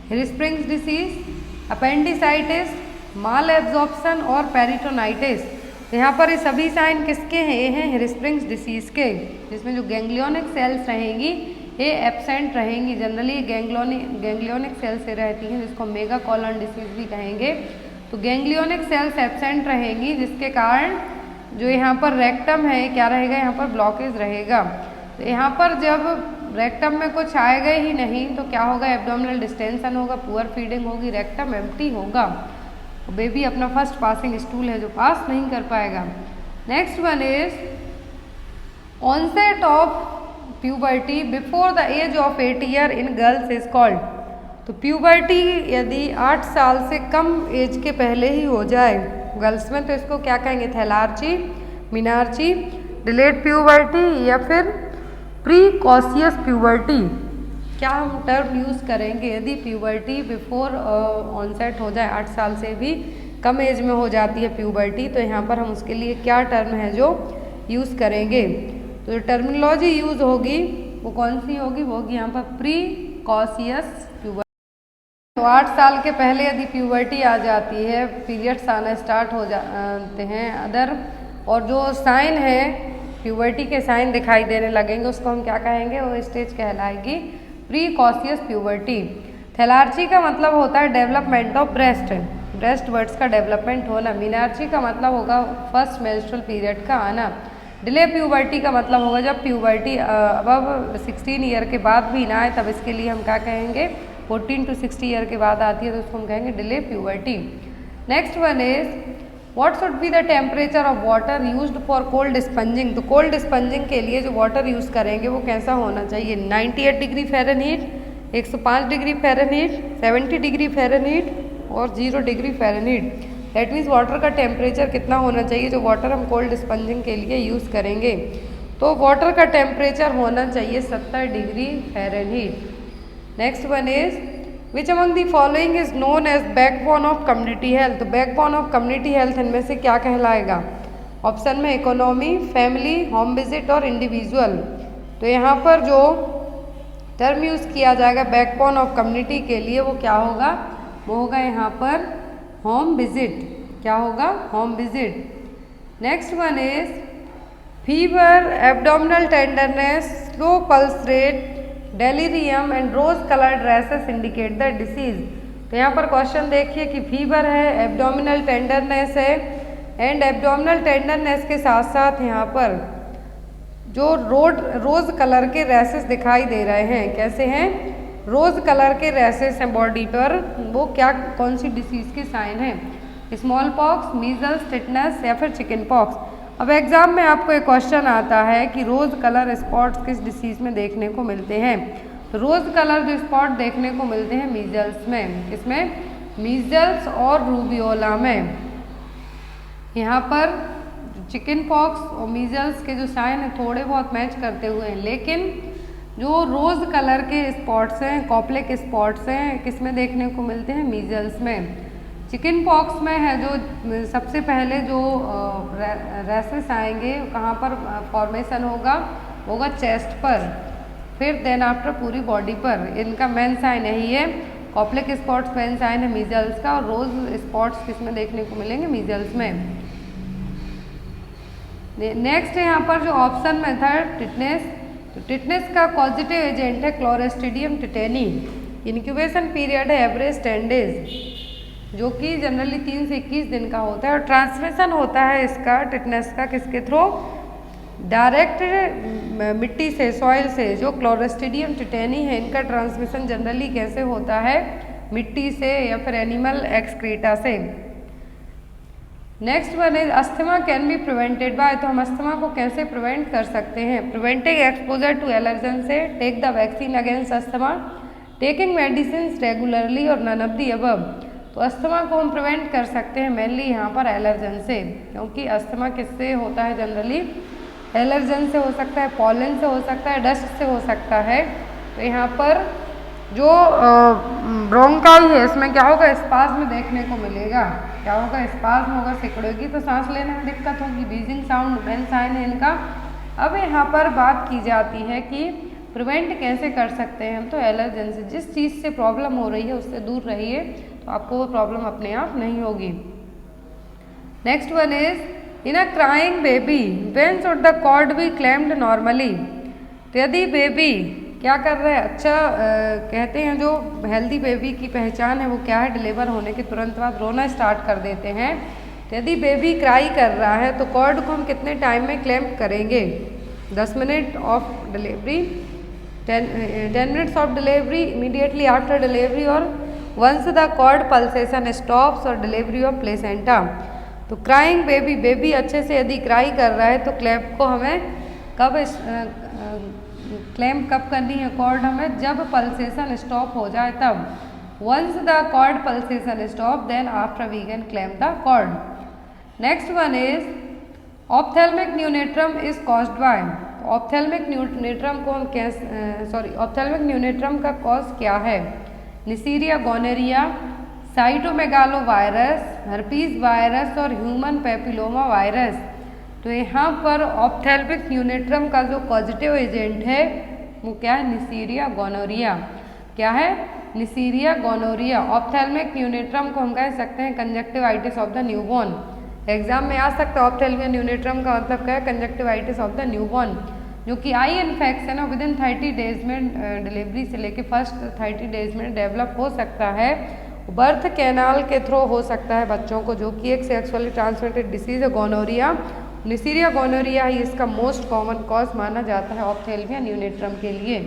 हिरस्प्रिंग्स डिसीज, अपेंडिसाइटिस, माल एब्जॉर्प्शन और पेरिटोनाइटिस। यहाँ पर ये सभी साइन किसके हैं, ये हैं हिरस्प्रिंग्स डिसीज के, जिसमें जो गैंग्लियोनिक सेल्स रहेंगी ये एब्सेंट रहेंगी, जनरली गैंग्लियोनिक सेल्स से रहती हैं जिसको मेगा कॉलन डिसीज भी कहेंगे। तो गैंग्लियोनिक सेल्स एब्सेंट रहेंगी जिसके कारण जो यहाँ पर रेक्टम है क्या रहेगा, यहाँ पर ब्लॉकेज रहेगा। तो यहाँ पर जब रेक्टम में कुछ आएगा ही नहीं तो क्या होगा, एब्डोमिनल डिस्टेंशन होगा, पुअर फीडिंग होगी, रेक्टम एम्प्टी होगा, बेबी अपना फर्स्ट पासिंग स्टूल है जो पास नहीं कर पाएगा। Next one is onset of puberty before the age of 8 year in girls is called. तो प्यूबर्टी यदि 8 साल से कम एज के पहले ही हो जाए गर्ल्स में तो इसको क्या कहेंगे, थैलार्ची, मिनार्ची, डिलेड प्यूबर्टी या फिर प्रीकॉशियस प्यूबर्टी। क्या हम टर्म यूज़ करेंगे यदि प्यूबर्टी बिफोर ऑनसेट हो जाए, 8 साल से भी कम एज में हो जाती है प्यूबर्टी, तो यहाँ पर हम उसके लिए क्या टर्म है जो यूज़ करेंगे। तो जो टर्मिनोलॉजी यूज़ होगी वो कौन सी होगी, वो होगी यहाँ पर प्रीकॉशियस प्यूबर्टी। तो 8 साल के पहले यदि प्यूबर्टी आ जाती है, पीरियड्स आना स्टार्ट हो जाते हैं अदर, और जो साइन है प्यूबर्टी के साइन दिखाई देने लगेंगे उसको हम क्या कहेंगे, वो स्टेज कहलाएगी प्रीकॉशियस प्यूबर्टी। थैलार्ची का मतलब होता है development of breast, breast words का डेवलपमेंट होना। मीनार्ची का मतलब होगा फर्स्ट मेंस्ट्रुअल पीरियड का आना। डिले प्यूबर्टी का मतलब होगा जब प्यूबर्टी अब 16 ईयर के बाद भी ना आए, तब इसके लिए हम क्या कहेंगे, 14 to 60 ईयर के बाद आती है तो उसको हम कहेंगे delay puberty. Next one is what should be the temperature of water used for cold spongin. तो कोल्ड स्पंजिंग के लिए जो वाटर यूज़ करेंगे वो कैसा होना चाहिए, 98 degree Fahrenheit, 105 degree Fahrenheit, 70 degree Fahrenheit और 0 degree Fahrenheit. That means water का टेम्परेचर कितना होना चाहिए जो वाटर हम कोल्ड स्पंजिंग के लिए यूज़ करेंगे, तो वाटर का टेम्परेचर होना चाहिए 70 degree Fahrenheit. Next one is which among the following is known as backbone of community health. तो बैकबोन ऑफ कम्युनिटी हेल्थ इनमें से क्या कहलाएगा, ऑप्शन में इकोनॉमी, फैमिली, होम विजिट और इंडिविजुअल। तो यहाँ पर जो टर्म यूज़ किया जाएगा बैकबोन ऑफ कम्युनिटी के लिए वो क्या होगा, वो होगा यहाँ पर होम विजिट। क्या होगा, home visit. Next one is fever, abdominal tenderness, slow pulse rate, delirium and rose coloured rashes indicate the disease. तो यहाँ पर क्वेश्चन देखिए कि फीवर है, एब्डोमिनल टेंडरनेस है एंड एब्डोमिनल टेंडरनेस के साथ साथ यहाँ पर जो रोज कलर के रैसेस दिखाई दे रहे हैं, कैसे हैं, रोज़ कलर के रैसेस हैं बॉडी पर, वो क्या कौन सी डिसीज़ के साइन है? स्मॉल पॉक्स, मीजल्स, टिटनस या फिर चिकन पॉक्स। अब एग्जाम में आपको एक क्वेश्चन आता है कि रोज़ कलर स्पॉट्स किस डिसीज़ में देखने को मिलते हैं? तो रोज़ कलर जो स्पॉट देखने को मिलते हैं मीजल्स में, किसमें? मीजल्स और रूबियोला में। यहाँ पर चिकन पॉक्स और मीजल्स के जो साइन है थोड़े बहुत मैच करते हुए हैं, लेकिन जो रोज़ कलर के स्पॉट्स हैं, कॉप्लेक स्पॉट्स हैं, किस में देखने को मिलते हैं? मीजल्स में। चिकन पॉक्स में है जो सबसे पहले जो रैसेस आएंगे, कहाँ पर फॉर्मेशन होगा चेस्ट पर, फिर देन आफ्टर पूरी बॉडी पर। इनका मेन साइन यही है, कॉप्लेक स्पॉट्स मेन साइन है मीजल्स का, और रोज स्पॉट्स किस में देखने को मिलेंगे? मीजल्स में। नेक्स्ट है यहाँ पर जो ऑप्शन में था टिटनेस, तो टिटनेस का पॉजिटिव एजेंट है क्लोरेस्ट्रीडियम टिटेनी। इंक्यूबेशन पीरियड है एवरेज 10 डेज, जो कि जनरली 3 से 21 दिन का होता है, और ट्रांसमिशन होता है इसका टिटनेस का किसके थ्रू? डायरेक्ट मिट्टी से, सॉइल से। जो क्लोरेस्ट्रीडियम टिटेनी है, इनका ट्रांसमिशन जनरली कैसे होता है? मिट्टी से या फिर एनिमल एक्सक्रीटा से। Next one is asthma can be prevented by, तो हम अस्थमा को कैसे प्रिवेंट कर सकते हैं? प्रिवेंटिंग एक्सपोजर टू एलर्जन से, take the vaccine against asthma, taking medicine regularly और नन ऑफ द अबव। तो अस्थमा को हम प्रिवेंट कर सकते हैं मेनली यहाँ पर एलर्जन से, क्योंकि अस्थमा किससे होता है? जनरली एलर्जन से हो सकता है, पॉलन से हो सकता है, डस्ट से हो सकता है। तो यहाँ पर जो ब्रोंकाई है, इसमें क्या होगा? स्पाज्म देखने को मिलेगा। क्या होगा? स्पाज्म होगा, सिकुड़ेगी, तो सांस लेने में दिक्कत होगी। बीजिंग साउंड मेन साइन है इनका। अब यहाँ पर बात की जाती है कि प्रिवेंट कैसे कर सकते हैं हम? तो एलर्जन से, जिस चीज़ से प्रॉब्लम हो रही है उससे दूर रहिए, तो आपको वो प्रॉब्लम अपने आप नहीं होगी। Next one is in a crying baby when should the cord be claimed normally. तो यदि बेबी क्या कर रहा है? अच्छा, कहते हैं जो हेल्दी बेबी की पहचान है वो क्या है? डिलीवर होने के तुरंत बाद रोना स्टार्ट कर देते हैं। तो यदि बेबी क्राई कर रहा है तो कॉर्ड को हम कितने टाइम में क्लैम्प करेंगे? 10 minute of delivery, 10 minutes of delivery, immediately after delivery, और once the cord pulsation stops और डिलीवरी ऑफ प्लेसेंटा। तो क्राइंग बेबी अच्छे से यदि क्राई कर रहा है तो क्लैम्प को हमें क्लैम्प कब करनी है? कॉर्ड हमें जब पल्सेशन स्टॉप हो जाए तब। Once the cord pulsation stop then after we can clamp the cord. Next one is ophthalmic neonatorum is caused by. Ophthalmic neonatorum को हम ऑप्थेल्मिक न्यूनेट्रम का कॉज क्या है? Neisseria gonorrhoeae, cytomegalo virus, herpes virus और ह्यूमन पेपिलोमा वायरस। तो यहाँ पर ऑप्थेल्मिक न्यूनेट्रम का जो पॉजिटिव एजेंट है वो क्या है? Neisseria gonorrhoeae. क्या है? Neisseria gonorrhoea. ऑप्थेल्मिक न्यूनेट्रम को हम कह सकते हैं conjunctivitis of the newborn. Exam में आ सकता है ऑप्थेल्मिक न्यूनेट्रम का मतलब क्या है? कंजक्टिवाइटिस ऑफ द न्यूबॉर्न, जो कि आई इन्फेक्शन है, विद इन 30 डेज में डिलीवरी से लेके फर्स्ट 30 डेज में डेवलप हो सकता है। बर्थ कैनाल के थ्रू हो सकता है बच्चों को, जो कि एक सेक्सुअली ट्रांसमिटेड डिसीज है गोनोरिया। निसीरिया गोनोरिया ही इसका मोस्ट कॉमन कॉज माना जाता है ऑप्थेल्मिया न्यूनेट्रम के लिए।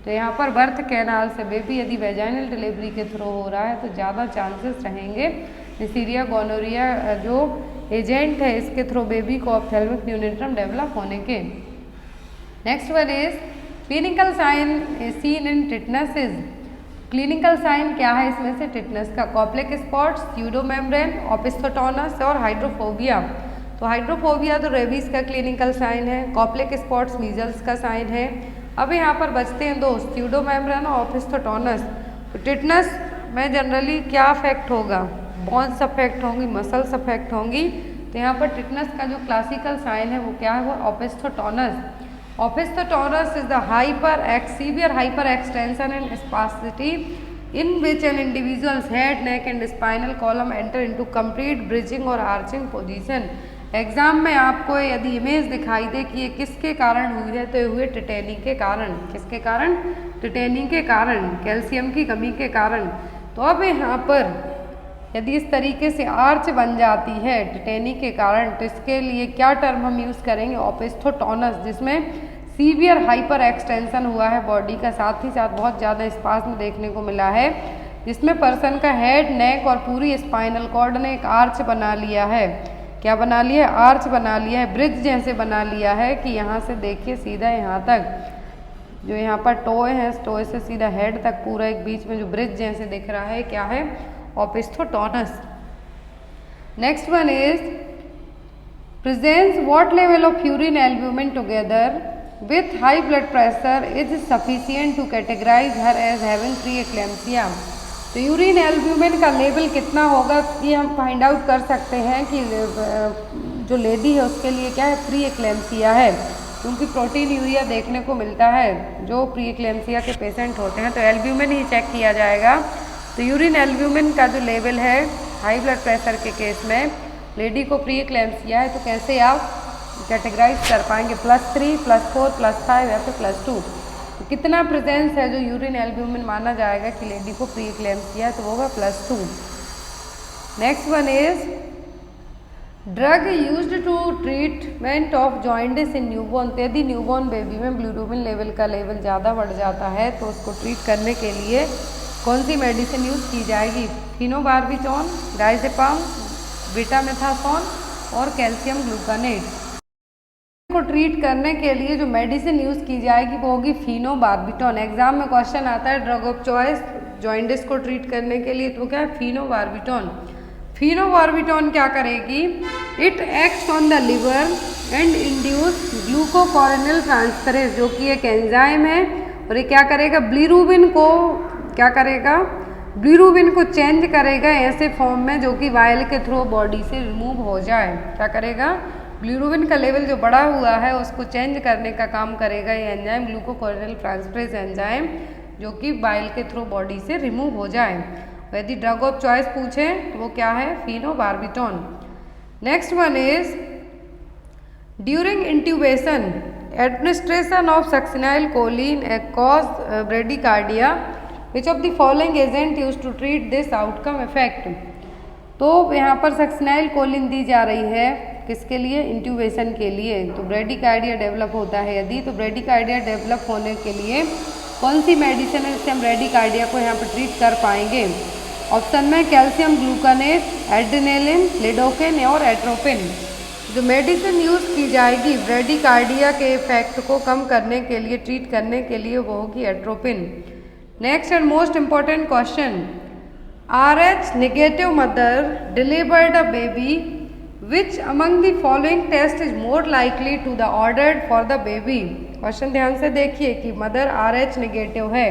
तो यहाँ पर बर्थ कैनाल से बेबी यदि वेजाइनल डिलीवरी के थ्रू हो रहा है तो ज़्यादा चांसेस रहेंगे निसीरिया गोनोरिया जो एजेंट है इसके थ्रू बेबी को ऑप्थेल्मिक न्यूनेट्रम डेवलप होने के। Next one is clinical sign seen in tetanus is. Clinical sign क्या है इसमें से? टिटनस का कॉप्लेक स्पॉट्स, स्यूडोमेम्ब्रेन, ओपिस्थोटोनस और हाइड्रोफोबिया। तो हाइड्रोफोबिया तो रेबीज का क्लिनिकल साइन है, कॉप्लेक स्पॉट्स मीजल्स का साइन है। अब यहाँ पर बचते हैं दो, स्यूडोमेम्ब्रेन और ओपिस्थोटोनस। तो टिटनस में जनरली क्या अफेक्ट होगा? बोन्स अफेक्ट होंगी, मसल्स अफेक्ट होंगी। तो यहाँ पर टिटनस का जो क्लासिकल साइन है वो क्या है? वो opisthotonus. Opisthotonus is the severe hyper extension and spasticity in which an individual's head, neck and spinal column enter into complete bridging और arching position। एग्जाम में आपको यदि इमेज दिखाई दे कि ये किसके कारण हुई है तो ये हुए टिटेनी के कारण। किसके कारण? टिटेनी के कारण, कैल्शियम की कमी के कारण। तो अब यहाँ पर यदि इस तरीके से आर्च बन जाती है टिटेनी के कारण तो इसके लिए क्या टर्म हम यूज़ करेंगे? ओपिस्थोटोनस, जिसमें सीवियर हाइपर एक्सटेंशन हुआ है बॉडी का, साथ ही साथ बहुत ज़्यादा स्पाज्म देखने को मिला है, जिसमें पर्सन का हेड, नेक और पूरी स्पाइनल कॉर्ड ने एक आर्च बना लिया है। क्या बना लिया है? आर्च बना लिया है, ब्रिज जैसे बना लिया है कि यहाँ से देखिए सीधा यहाँ तक जो यहाँ पर टोए हैं, टोए से सीधा हेड तक पूरा एक बीच में जो ब्रिज जैसे दिख रहा है, क्या है? Opisthotonus. Next one is presence what level of urine albumin together with high blood pressure is sufficient to categorize her as having pre eclampsia. तो यूरिन एल्ब्यूमिन का लेवल कितना होगा ये हम फाइंड आउट कर सकते हैं कि जो लेडी है उसके लिए क्या है? प्री एक्लेम्सिया है, क्योंकि प्रोटीन यूरिया देखने को मिलता है जो प्री एक्लेम्सिया के पेशेंट होते हैं, तो एल्ब्यूमिन ही चेक किया जाएगा। तो यूरिन एल्ब्यूमिन का जो लेवल है हाई ब्लड प्रेशर के केस में लेडी को प्री एक्लेम्सिया है, तो कैसे आप कैटेगराइज कर पाएंगे? +3, +4, +5 या फिर +2। तो कितना प्रेजेंस है जो यूरिन एल्ब्यूमिन माना जाएगा कि लेडी को प्री एक्लेम्सिया है, तो होगा +2। Next one is drug used to treatment of jaundice in newborn. यदि न्यूबॉर्न बेबी में बिलिरुबिन लेवल का लेवल ज़्यादा बढ़ जाता है तो उसको ट्रीट करने के लिए कौन सी मेडिसिन यूज़ की जाएगी? फिनोबार्बिटॉन, डायजेपाम, बीटामेथासोन और कैल्शियम ग्लूकानेट। को ट्रीट करने के लिए जो मेडिसिन यूज़ की जाएगी वो होगी फिनोबार्बिटॉन। एग्जाम में क्वेश्चन आता है ड्रग ऑफ चॉइस जॉइंटिस को ट्रीट करने के लिए, तो क्या है? फिनोबार्बिटॉन। फिनोबार्बिटॉन क्या करेगी? It acts on the liver and induce glucuronyl transferase, जो कि एक एंजाइम है, और ये क्या करेगा? बिलिरुबिन को क्या करेगा? बिलिरुबिन को चेंज करेगा ऐसे फॉर्म में जो कि वायल के थ्रू बॉडी से रिमूव हो जाए। क्या करेगा? बिलिरुबिन का लेवल जो बढ़ा हुआ है उसको चेंज करने का काम करेगा ये एंजाइम, ग्लूकोकोरोनिल ट्रांसफरेज एंजाइम, जो कि वायल के थ्रू बॉडी से रिमूव हो जाए। यदि ड्रग ऑफ चॉइस पूछें तो वो क्या है? Phenobarbitone. Next one is during intubation administration of succinyl choline cause bradycardia, which of the following agent use to treat this outcome effect. तो यहाँ पर सक्सिनाइल कोलिन दी जा रही है किसके लिए? इंट्यूबेशन के लिए। तो ब्रेडिकार्डिया डेवलप होता है यदि, तो ब्रेडिकार्डिया डेवलप होने के लिए कौन सी मेडिसिन है जिससे हम ब्रेडिकार्डिया को यहाँ पर ट्रीट कर पाएंगे? ऑप्शन में कैल्शियम ग्लूकानेट, एड्रेनालिन, लिडोकेन और एट्रोपिन। जो मेडिसिन यूज़ की जाएगी ब्रेडिकार्डिया के इफेक्ट को कम करने के लिए, ट्रीट करने के लिए, वो होगी atropine. Next and most important question, RH negative mother delivered a baby which among the following test is more likely to the ordered for the baby. Question ध्यान से देखिए कि मदर RH नेगेटिव है,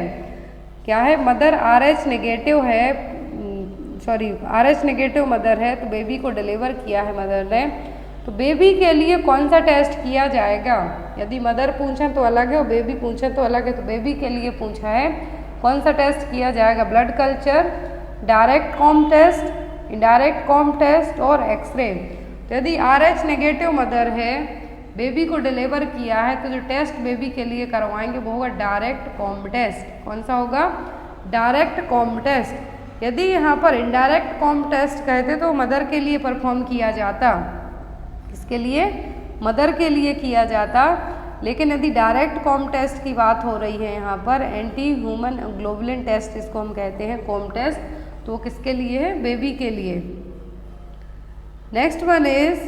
क्या है? मदर RH नेगेटिव है, RH नेगेटिव मदर है, तो बेबी को डिलीवर किया है मदर ने, तो बेबी के लिए कौन सा टेस्ट किया जाएगा? यदि मदर पूछें तो अलग है और बेबी पूछें तो अलग है, तो बेबी के लिए पूछा है कौन सा टेस्ट किया जाएगा? Blood culture, direct Coombs test, indirect Coombs test और एक्सरे। तो यदि RH नेगेटिव मदर है, बेबी को डिलीवर किया है, तो जो टेस्ट बेबी के लिए करवाएंगे वो होगा डायरेक्ट कॉम टेस्ट। कौन सा होगा? Direct Coombs test. यदि यहाँ पर इनडायरेक्ट कॉम टेस्ट कहते तो मदर के लिए परफॉर्म किया जाता, इसके लिए मदर के लिए किया जाता, लेकिन यदि डायरेक्ट कॉम टेस्ट की बात हो रही है यहाँ पर, एंटी ह्यूमन ग्लोबुलिन टेस्ट इसको हम कहते हैं, कॉम टेस्ट, तो किसके लिए है? बेबी के लिए। Next one is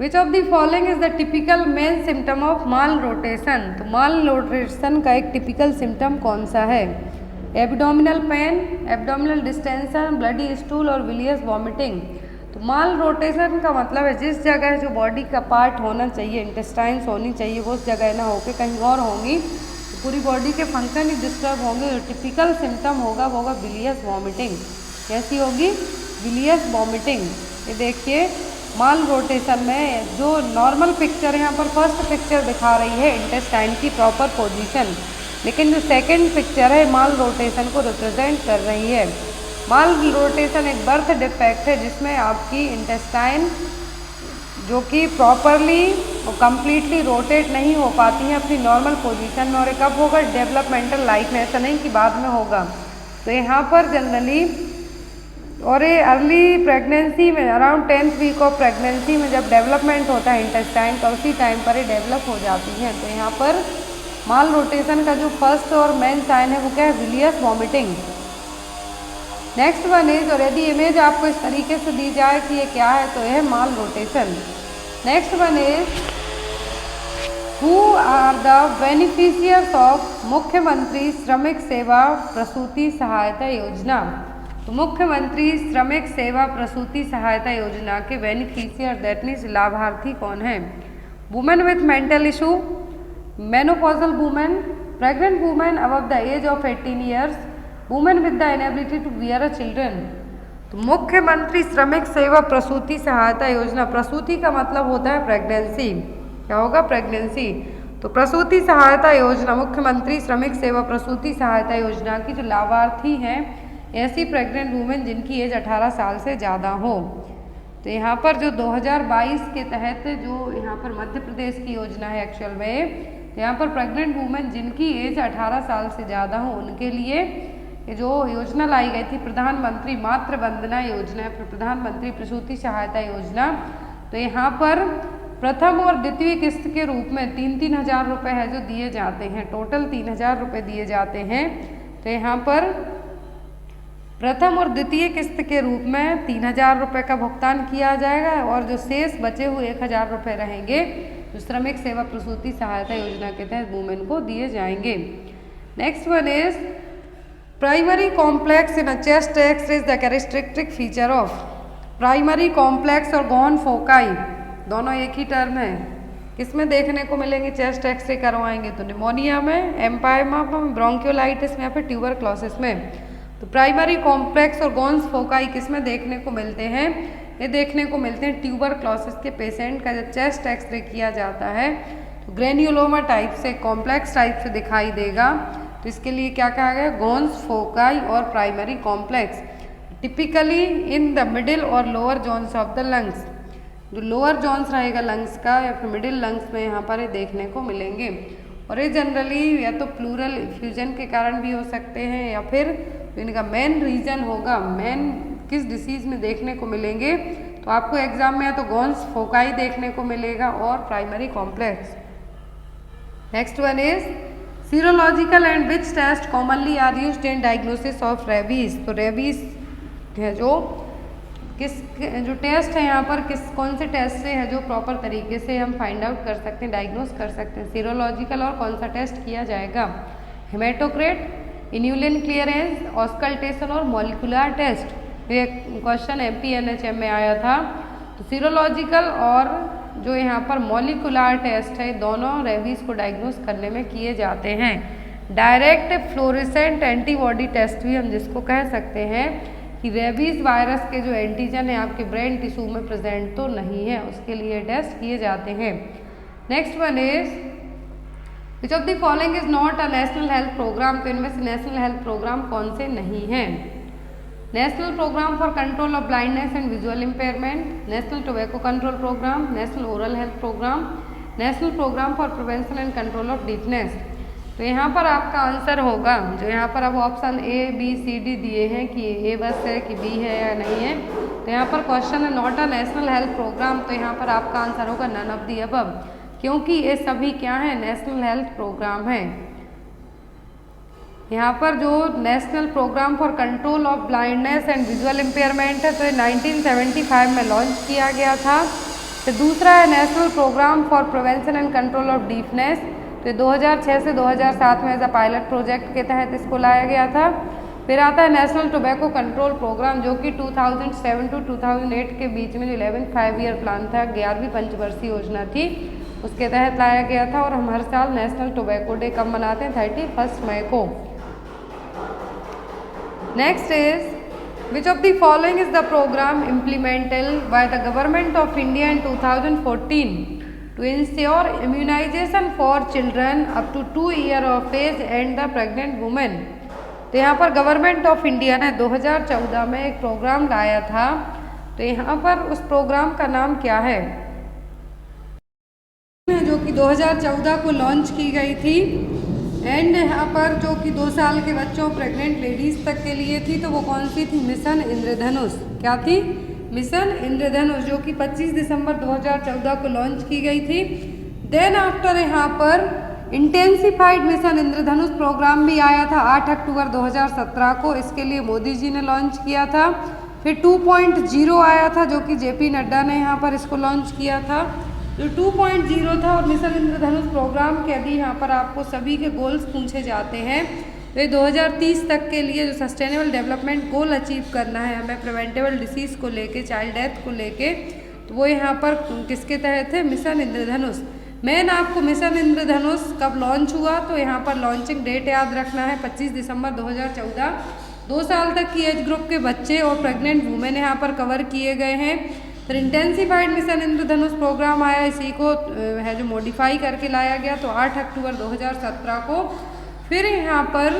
which of the following is the typical main symptom of mall rotation. तो माल रोटेशन का एक टिपिकल सिम्टम कौन सा है? Abdominal pain, abdominal distension, bloody stool और विलियस वॉमिटिंग। तो माल रोटेशन का मतलब है जिस जगह जो बॉडी का पार्ट होना चाहिए, इंटेस्टाइन्स होनी चाहिए, वो उस जगह ना होकर कहीं और होंगी, तो पूरी बॉडी के फंक्शन ही डिस्टर्ब होंगे। जो टिपिकल सिम्टम होगा वो होगा विलियस वॉमिटिंग। कैसी होगी? विलियस वॉमिटिंग। ये देखिए माल रोटेशन में जो नॉर्मल पिक्चर यहाँ पर फर्स्ट पिक्चर दिखा रही है इंटेस्टाइन की प्रॉपर पोजीशन, लेकिन जो सेकंड पिक्चर है माल रोटेशन को रिप्रेजेंट कर रही है। माल रोटेशन एक बर्थ डिफेक्ट है जिसमें आपकी इंटेस्टाइन जो कि प्रॉपरली और कम्प्लीटली रोटेट नहीं हो पाती है अपनी नॉर्मल पोजीशन में। और ये कब होगा? डेवलपमेंटल लाइफ में, ऐसा नहीं कि बाद में होगा। तो यहाँ पर जनरली और ये अर्ली प्रेगनेंसी में around 10th week of pregnancy में जब डेवलपमेंट होता है इंटेस्टाइन का, उसी टाइम पर ये डेवलप हो जाती हैं। तो यहाँ पर माल रोटेशन का जो फर्स्ट और मेन साइन है वो क्या है, विलियस वॉमिटिंग। नेक्स्ट वन इज, और यदि इमेज आपको इस तरीके से दी जाए कि ये क्या है, तो यह है malrotation. Next one is, who are the beneficiaries of Mukhyamantri Shramik सेवा प्रसूति सहायता योजना। तो मुख्यमंत्री श्रमिक सेवा प्रसूति सहायता योजना के बेनिफिशियर दैट मीन्स लाभार्थी कौन है? Women with mental issue, menopausal women, pregnant women above the age of 18 years, women with the inability to bear a children. तो मुख्यमंत्री श्रमिक सेवा प्रसूति सहायता योजना, प्रसूति का मतलब होता है प्रेगनेंसी, क्या होगा, प्रेगनेंसी। तो प्रसूति सहायता योजना, मुख्यमंत्री श्रमिक सेवा प्रसूति सहायता योजना की जो लाभार्थी हैं ऐसी प्रेग्नेंट वुमेन जिनकी एज 18 साल से ज़्यादा हो। तो यहाँ पर जो 2022 के तहत जो यहाँ पर मध्य प्रदेश की योजना है एक्चुअल में, यहाँ पर प्रेग्नेंट वुमेन जिनकी एज 18 साल से ज़्यादा हो उनके लिए ये जो योजना लाई गई थी प्रधानमंत्री मातृ वंदना योजना, प्रधानमंत्री प्रसूति सहायता योजना। तो यहाँ पर प्रथम और द्वितीय किस्त के रूप में 3-3 हज़ार रुपये है जो दिए जाते हैं, टोटल 3 हज़ार रुपये दिए जाते हैं। तो यहाँ पर प्रथम और द्वितीय किस्त के रूप में 3 हज़ार रुपये का भुगतान किया जाएगा और जो शेष बचे हुए 1 हज़ार रुपये रहेंगे जो श्रमिक सेवा प्रसूति सहायता योजना के तहत वुमेन को दिए जाएंगे। Next one is, primary complex in chest X-ray is the characteristic feature of. Primary complex और गॉन फोकाई दोनों एक ही टर्म है, किसमें देखने को मिलेंगे? चेस्ट एक्सरे करवाएंगे तो निमोनिया में, एम्पायमा में, ब्रोंकियोलाइटिस में या फिर ट्यूबरक्लोसिस में। तो प्राइमरी कॉम्प्लेक्स और गॉन्स फोकाई किसमें देखने को मिलते हैं? ये देखने को मिलते हैं ट्यूबरक्लोसिस के पेशेंट का जब चेस्ट एक्सरे किया जाता है तो ग्रेन्युलोमा टाइप से, कॉम्प्लेक्स टाइप से दिखाई देगा। तो इसके लिए क्या कहा गया? गॉन्स फोकाई और primary complex typically in the middle और lower zones of the lungs. जो लोअर जोन्स रहेगा लंग्स का या फिर मिडिल लंग्स में यहाँ पर ये देखने को मिलेंगे। और ये जनरली या तो प्लूरल इफ्यूजन के कारण भी हो सकते हैं या फिर इनका मेन रीजन होगा, मेन किस डिसीज़ में देखने को मिलेंगे। तो आपको एग्जाम में या तो गॉन्स फोकाई देखने को मिलेगा और primary complex. Next one is, serological and which test commonly are used in diagnosis of rabies. तो रेबीज है जो जो टेस्ट है यहाँ पर कौन से टेस्ट से है जो प्रॉपर तरीके से हम फाइंड आउट कर सकते हैं, डायग्नोस कर सकते हैं। सीरोलॉजिकल और कौन सा टेस्ट किया जाएगा? हेमेटोक्रेट, इन्यूलिन क्लियरेंस, ऑस्कल्टेशन और मॉलिकुलर टेस्ट। ये क्वेश्चन MP-NHM में आया था। तो सीरोलॉजिकल और जो यहाँ पर मॉलिकुलर टेस्ट है दोनों रेबीज को डायग्नोस करने में किए जाते हैं। डायरेक्ट फ्लोरेसेंट एंटीबॉडी टेस्ट भी हम जिसको कह सकते हैं कि रेबीज वायरस के जो एंटीजन है आपके ब्रेन टिश्यू में प्रेजेंट तो नहीं है, उसके लिए टेस्ट किए जाते हैं। Next one is, which of the following is not a national health programme. तो इनमें से नेशनल हेल्थ प्रोग्राम कौन से नहीं हैं? National programme for control of blindness and visual impairment, national tobacco control programme, national oral health programme, national programme for prevention and control of deafness. तो यहाँ पर आपका आंसर होगा जो यहाँ पर अब option A, B, C, D दिए हैं कि A बस है कि B है या नहीं है। तो यहाँ पर क्वेश्चन है not a national health programme, तो यहाँ पर आपका आंसर होगा नन ऑफ दी अबव, क्योंकि ये सभी क्या है? नेशनल हेल्थ प्रोग्राम है। यहाँ पर जो national programme for control of blindness and visual impairment है तो ये 1975 में लॉन्च किया गया था। फिर दूसरा है national programme for prevention and control of deafness, तो 2006 से 2007 में एज अ पायलट प्रोजेक्ट के तहत इसको लाया गया था। फिर आता है नेशनल टोबैको कंट्रोल प्रोग्राम जो कि 2007 to 2008 के बीच में जो 11th 5-year प्लान था, 11वीं पंचवर्षीय योजना थी, उसके तहत लाया गया था। और हम हर साल नेशनल टोबैको डे कब मनाते हैं? 31 मई को। Next is, which of the following is the programme implemented by the government of India in 2014 to ensure immunization for children up to 2 years of age and the pregnant women। तो यहाँ पर गवर्नमेंट ऑफ इंडिया ने 2014 में एक प्रोग्राम लाया था। तो यहाँ पर उस प्रोग्राम का नाम क्या है? जो कि 2014 को लॉन्च की गई थी। एंड यहाँ पर जो कि 2 साल के बच्चों प्रेग्नेंट लेडीज तक के लिए थी, तो वो कौन सी थी? मिशन इंद्रधनुष। क्या थी? मिशन इंद्रधनुष, जो कि 25 दिसंबर 2014 को लॉन्च की गई थी। देन आफ्टर यहाँ पर इंटेंसिफाइड मिशन इंद्रधनुष प्रोग्राम भी आया था 8 अक्टूबर 2017 को, इसके लिए मोदी जी ने लॉन्च किया था। फिर 2.0 आया था, जो कि JP नड्डा ने यहाँ पर इसको लॉन्च किया था। जो 2.0 था और मिशन इंद्रधनुष प्रोग्राम के यदि यहाँ पर आपको सभी के गोल्स पूछे जाते हैं, तो ये 2030 तक के लिए जो सस्टेनेबल डेवलपमेंट गोल अचीव करना है हमें प्रिवेंटेबल डिसीज़ को लेके, चाइल्ड डेथ को लेके, तो वो यहाँ पर किसके तहत है? मिशन इंद्रधनुष। मेन आपको मिशन इंद्रधनुष कब लॉन्च हुआ, तो यहाँ पर लॉन्चिंग डेट याद रखना है 25 दिसंबर 2014। 2 साल तक की एज ग्रुप के बच्चे और प्रेग्नेंट वुमेन यहाँ पर कवर किए गए हैं। फिर इंटेंसिफाइड मिशन इंद्रधनुष प्रोग्राम आया, इसी को है जो मॉडिफाई करके लाया गया, तो 8 अक्टूबर 2017 को। फिर यहाँ पर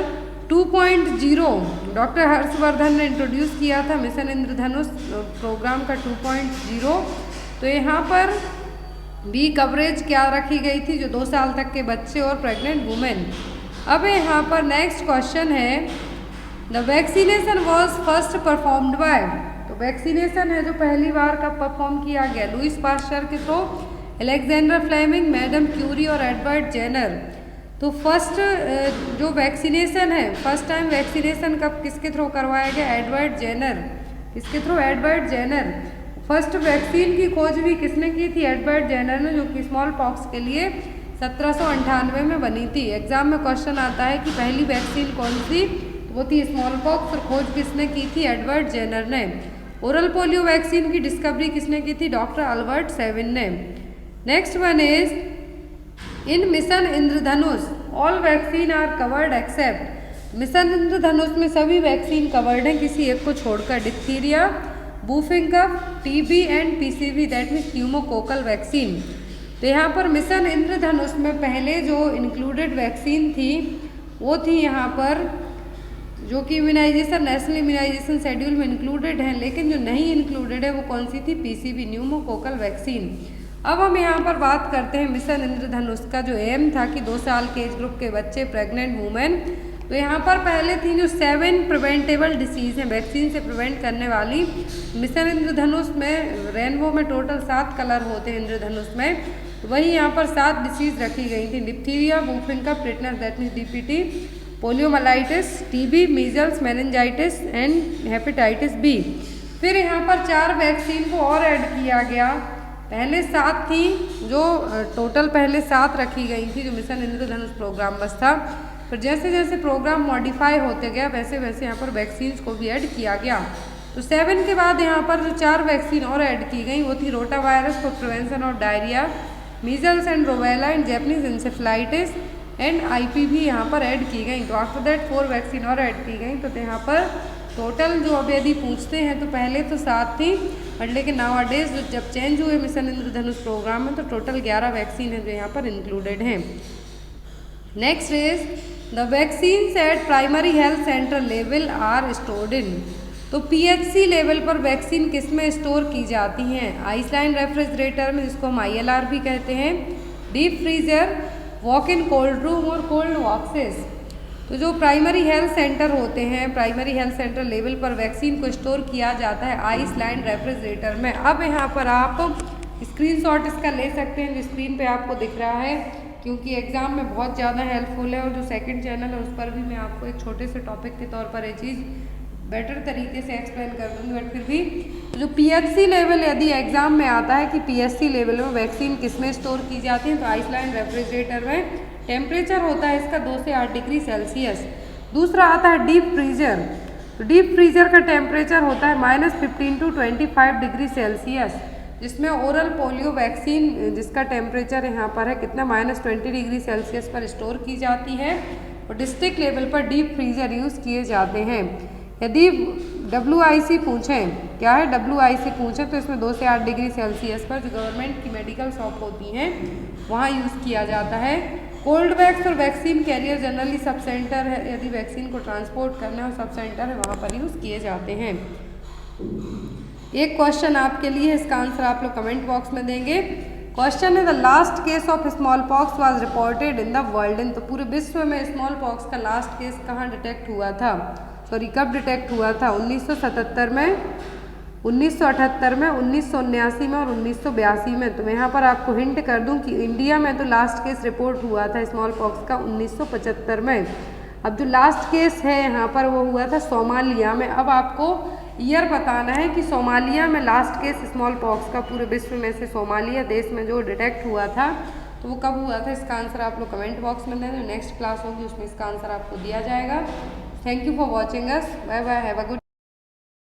2.0 डॉक्टर हर्षवर्धन ने इंट्रोड्यूस किया था मिशन इंद्रधनुष प्रोग्राम का 2.0। तो यहाँ पर भी कवरेज क्या रखी गई थी? जो 2 साल तक के बच्चे और प्रेग्नेंट वुमेन। अब यहाँ पर नेक्स्ट क्वेश्चन है, the vaccination was first performed by, तो वैक्सीनेशन है जो पहली बार कब परफॉर्म किया गया? लुईस पास्चर के through, Alexander Fleming, madam Curie और एडवर्ड जेनर। तो फर्स्ट जो वैक्सीनेशन है, फर्स्ट टाइम वैक्सीनेशन कब किसके थ्रू करवाया गया? Edward Jenner. किसके through? Edward Jenner. First vaccine की खोज भी किसने की थी? एडवर्ड जेनर ने, जो कि स्मॉल पॉक्स के लिए 1798 में बनी थी। एग्जाम में क्वेश्चन आता है कि पहली वैक्सीन कौन सी? तो वो थी स्मॉल पॉक्स, और खोज किसने की थी? एडवर्ड जेनर ने। ओरल पोलियो वैक्सीन की डिस्कवरी किसने की थी? डॉक्टर अल्बर्ट सेविन ने। Next one is, in mission Indradhanush all vaccine are covered except, mission Indradhanush में सभी वैक्सीन कवर्ड हैं किसी एक को छोड़कर। Diphtheria, whooping cough, TB and PCV, that means pneumococcal vaccine. तो यहाँ पर मिशन इंद्रधनुष में पहले जो इंक्लूडेड वैक्सीन थी वो थी यहाँ पर, जो कि इम्यूनाइजेशन नेशनल इम्यूनाइजेशन शेड्यूल में इंक्लूडेड है, लेकिन जो नहीं इंक्लूडेड है वो कौन सी थी? PCV, pneumococcal vaccine. अब हम यहाँ पर बात करते हैं मिशन इंद्रधनुष का जो एम था कि 2 साल के एज ग्रुप के बच्चे, प्रेग्नेंट वुमेन। तो यहाँ पर पहले थी जो 7 प्रिवेंटेबल डिसीज़ हैं, वैक्सीन से प्रिवेंट करने वाली। मिशन इंद्रधनुष में रेनबो में टोटल 7 कलर होते हैं इंद्रधनुष में, तो वही यहाँ पर 7 डिसीज़ रखी गई थी। Diphtheria, whooping cough, tetanus that means DPT, poliomyelitis, TB, measles, meningitis and hepatitis B। फिर यहाँ पर 4 वैक्सीन को और ऐड किया गया। पहले 7 थी, जो टोटल पहले 7 रखी गई थी जो मिशन इंद्रधनुष प्रोग्राम बस था। फिर जैसे जैसे प्रोग्राम मॉडिफाई होते गया वैसे वैसे यहाँ पर वैक्सीन्स को भी ऐड किया गया। तो 7 के बाद यहाँ पर जो 4 वैक्सीन और ऐड की गई वो थी rota virus for prevention of diarrhoea, measles and rubella and Japanese encephalitis and IPV यहाँ पर ऐड की गई। तो आफ्टर दैट 4 वैक्सीन और ऐड की गई। तो यहाँ पर टोटल जो अब यदि पूछते हैं तो पहले तो 7 थी, बट लेकिन नाउअडेज जब चेंज हुए मिशन इंद्रधनुष प्रोग्राम में तो टोटल 11 वैक्सीन है जो यहाँ पर इंक्लूडेड हैं। Next is the vaccines at primary health centre level are stored in. तो PHC लेवल पर वैक्सीन किस में स्टोर की जाती हैं? आइसलैंड रेफ्रिजरेटर में, जिसको हम ILR भी कहते हैं, deep freezer, walk in cold room और कोल्ड बॉक्सेस। तो जो प्राइमरी हेल्थ सेंटर होते हैं, प्राइमरी हेल्थ सेंटर लेवल पर वैक्सीन को स्टोर किया जाता है आइसलैंड रेफ्रिजरेटर में। अब यहाँ पर आप स्क्रीनशॉट इसका ले सकते हैं जो स्क्रीन पे आपको दिख रहा है, क्योंकि एग्ज़ाम में बहुत ज़्यादा हेल्पफुल है। और जो सेकंड चैनल है उस पर भी मैं आपको एक छोटे से टॉपिक के तौर पर ये चीज़ बेटर तरीके से एक्सप्लेन कर दूँगी। बट फिर भी जो PHC लेवल यदि एग्ज़ाम में आता है कि PHC लेवल में वैक्सीन किस में स्टोर की जाती है, तो आइसलैंड रेफ्रिजरेटर में। टेम्परेचर होता है इसका 2 से 8 डिग्री सेल्सियस। दूसरा आता है डीप फ्रीजर। तो डीप फ्रीजर का टेम्परेचर होता है -15 to 25 डिग्री सेल्सियस, जिसमें ओरल पोलियो वैक्सीन जिसका टेम्परेचर यहाँ पर है कितना, -20 डिग्री सेल्सियस पर स्टोर की जाती है। और डिस्ट्रिक्ट लेवल पर डीप फ्रीजर यूज़ किए जाते हैं। यदि WIC पूछें, क्या है WIC पूछें, तो इसमें 2 से 8 डिग्री सेल्सियस पर जो गवर्नमेंट की मेडिकल शॉप होती हैं वहाँ यूज़ किया जाता है। कोल्ड बैग्स और vaccine carrier generally sub centre है, यदि वैक्सीन को ट्रांसपोर्ट करना है और सब सेंटर है वहाँ पर यूज़ किए जाते हैं। एक क्वेश्चन आपके लिए, इसका आंसर आप लोग कमेंट बॉक्स में देंगे। क्वेश्चन है the last case of small pox was reported in the world in, तो पूरे विश्व में स्मॉल पॉक्स का लास्ट केस कहाँ डिटेक्ट हुआ था, सॉरी कब डिटेक्ट हुआ था, 1977 में, 1978 में, 1979 में और 1982 में। तो मैं यहाँ पर आपको हिंट कर दूं कि इंडिया में तो लास्ट केस रिपोर्ट हुआ था स्मॉल पॉक्स का 1975 में। अब जो लास्ट केस है यहाँ पर वो हुआ था सोमालिया में। अब आपको ईयर बताना है कि सोमालिया में लास्ट केस स्मॉल पॉक्स का पूरे विश्व में से सोमालिया देश में जो डिटेक्ट हुआ था तो वो कब हुआ था, इसका आंसर आप लोग कमेंट बॉक्स में दें। जो नेक्स्ट क्लास होगी उसमें इसका आंसर आपको दिया जाएगा। Thank you for watching us, bye bye, have a good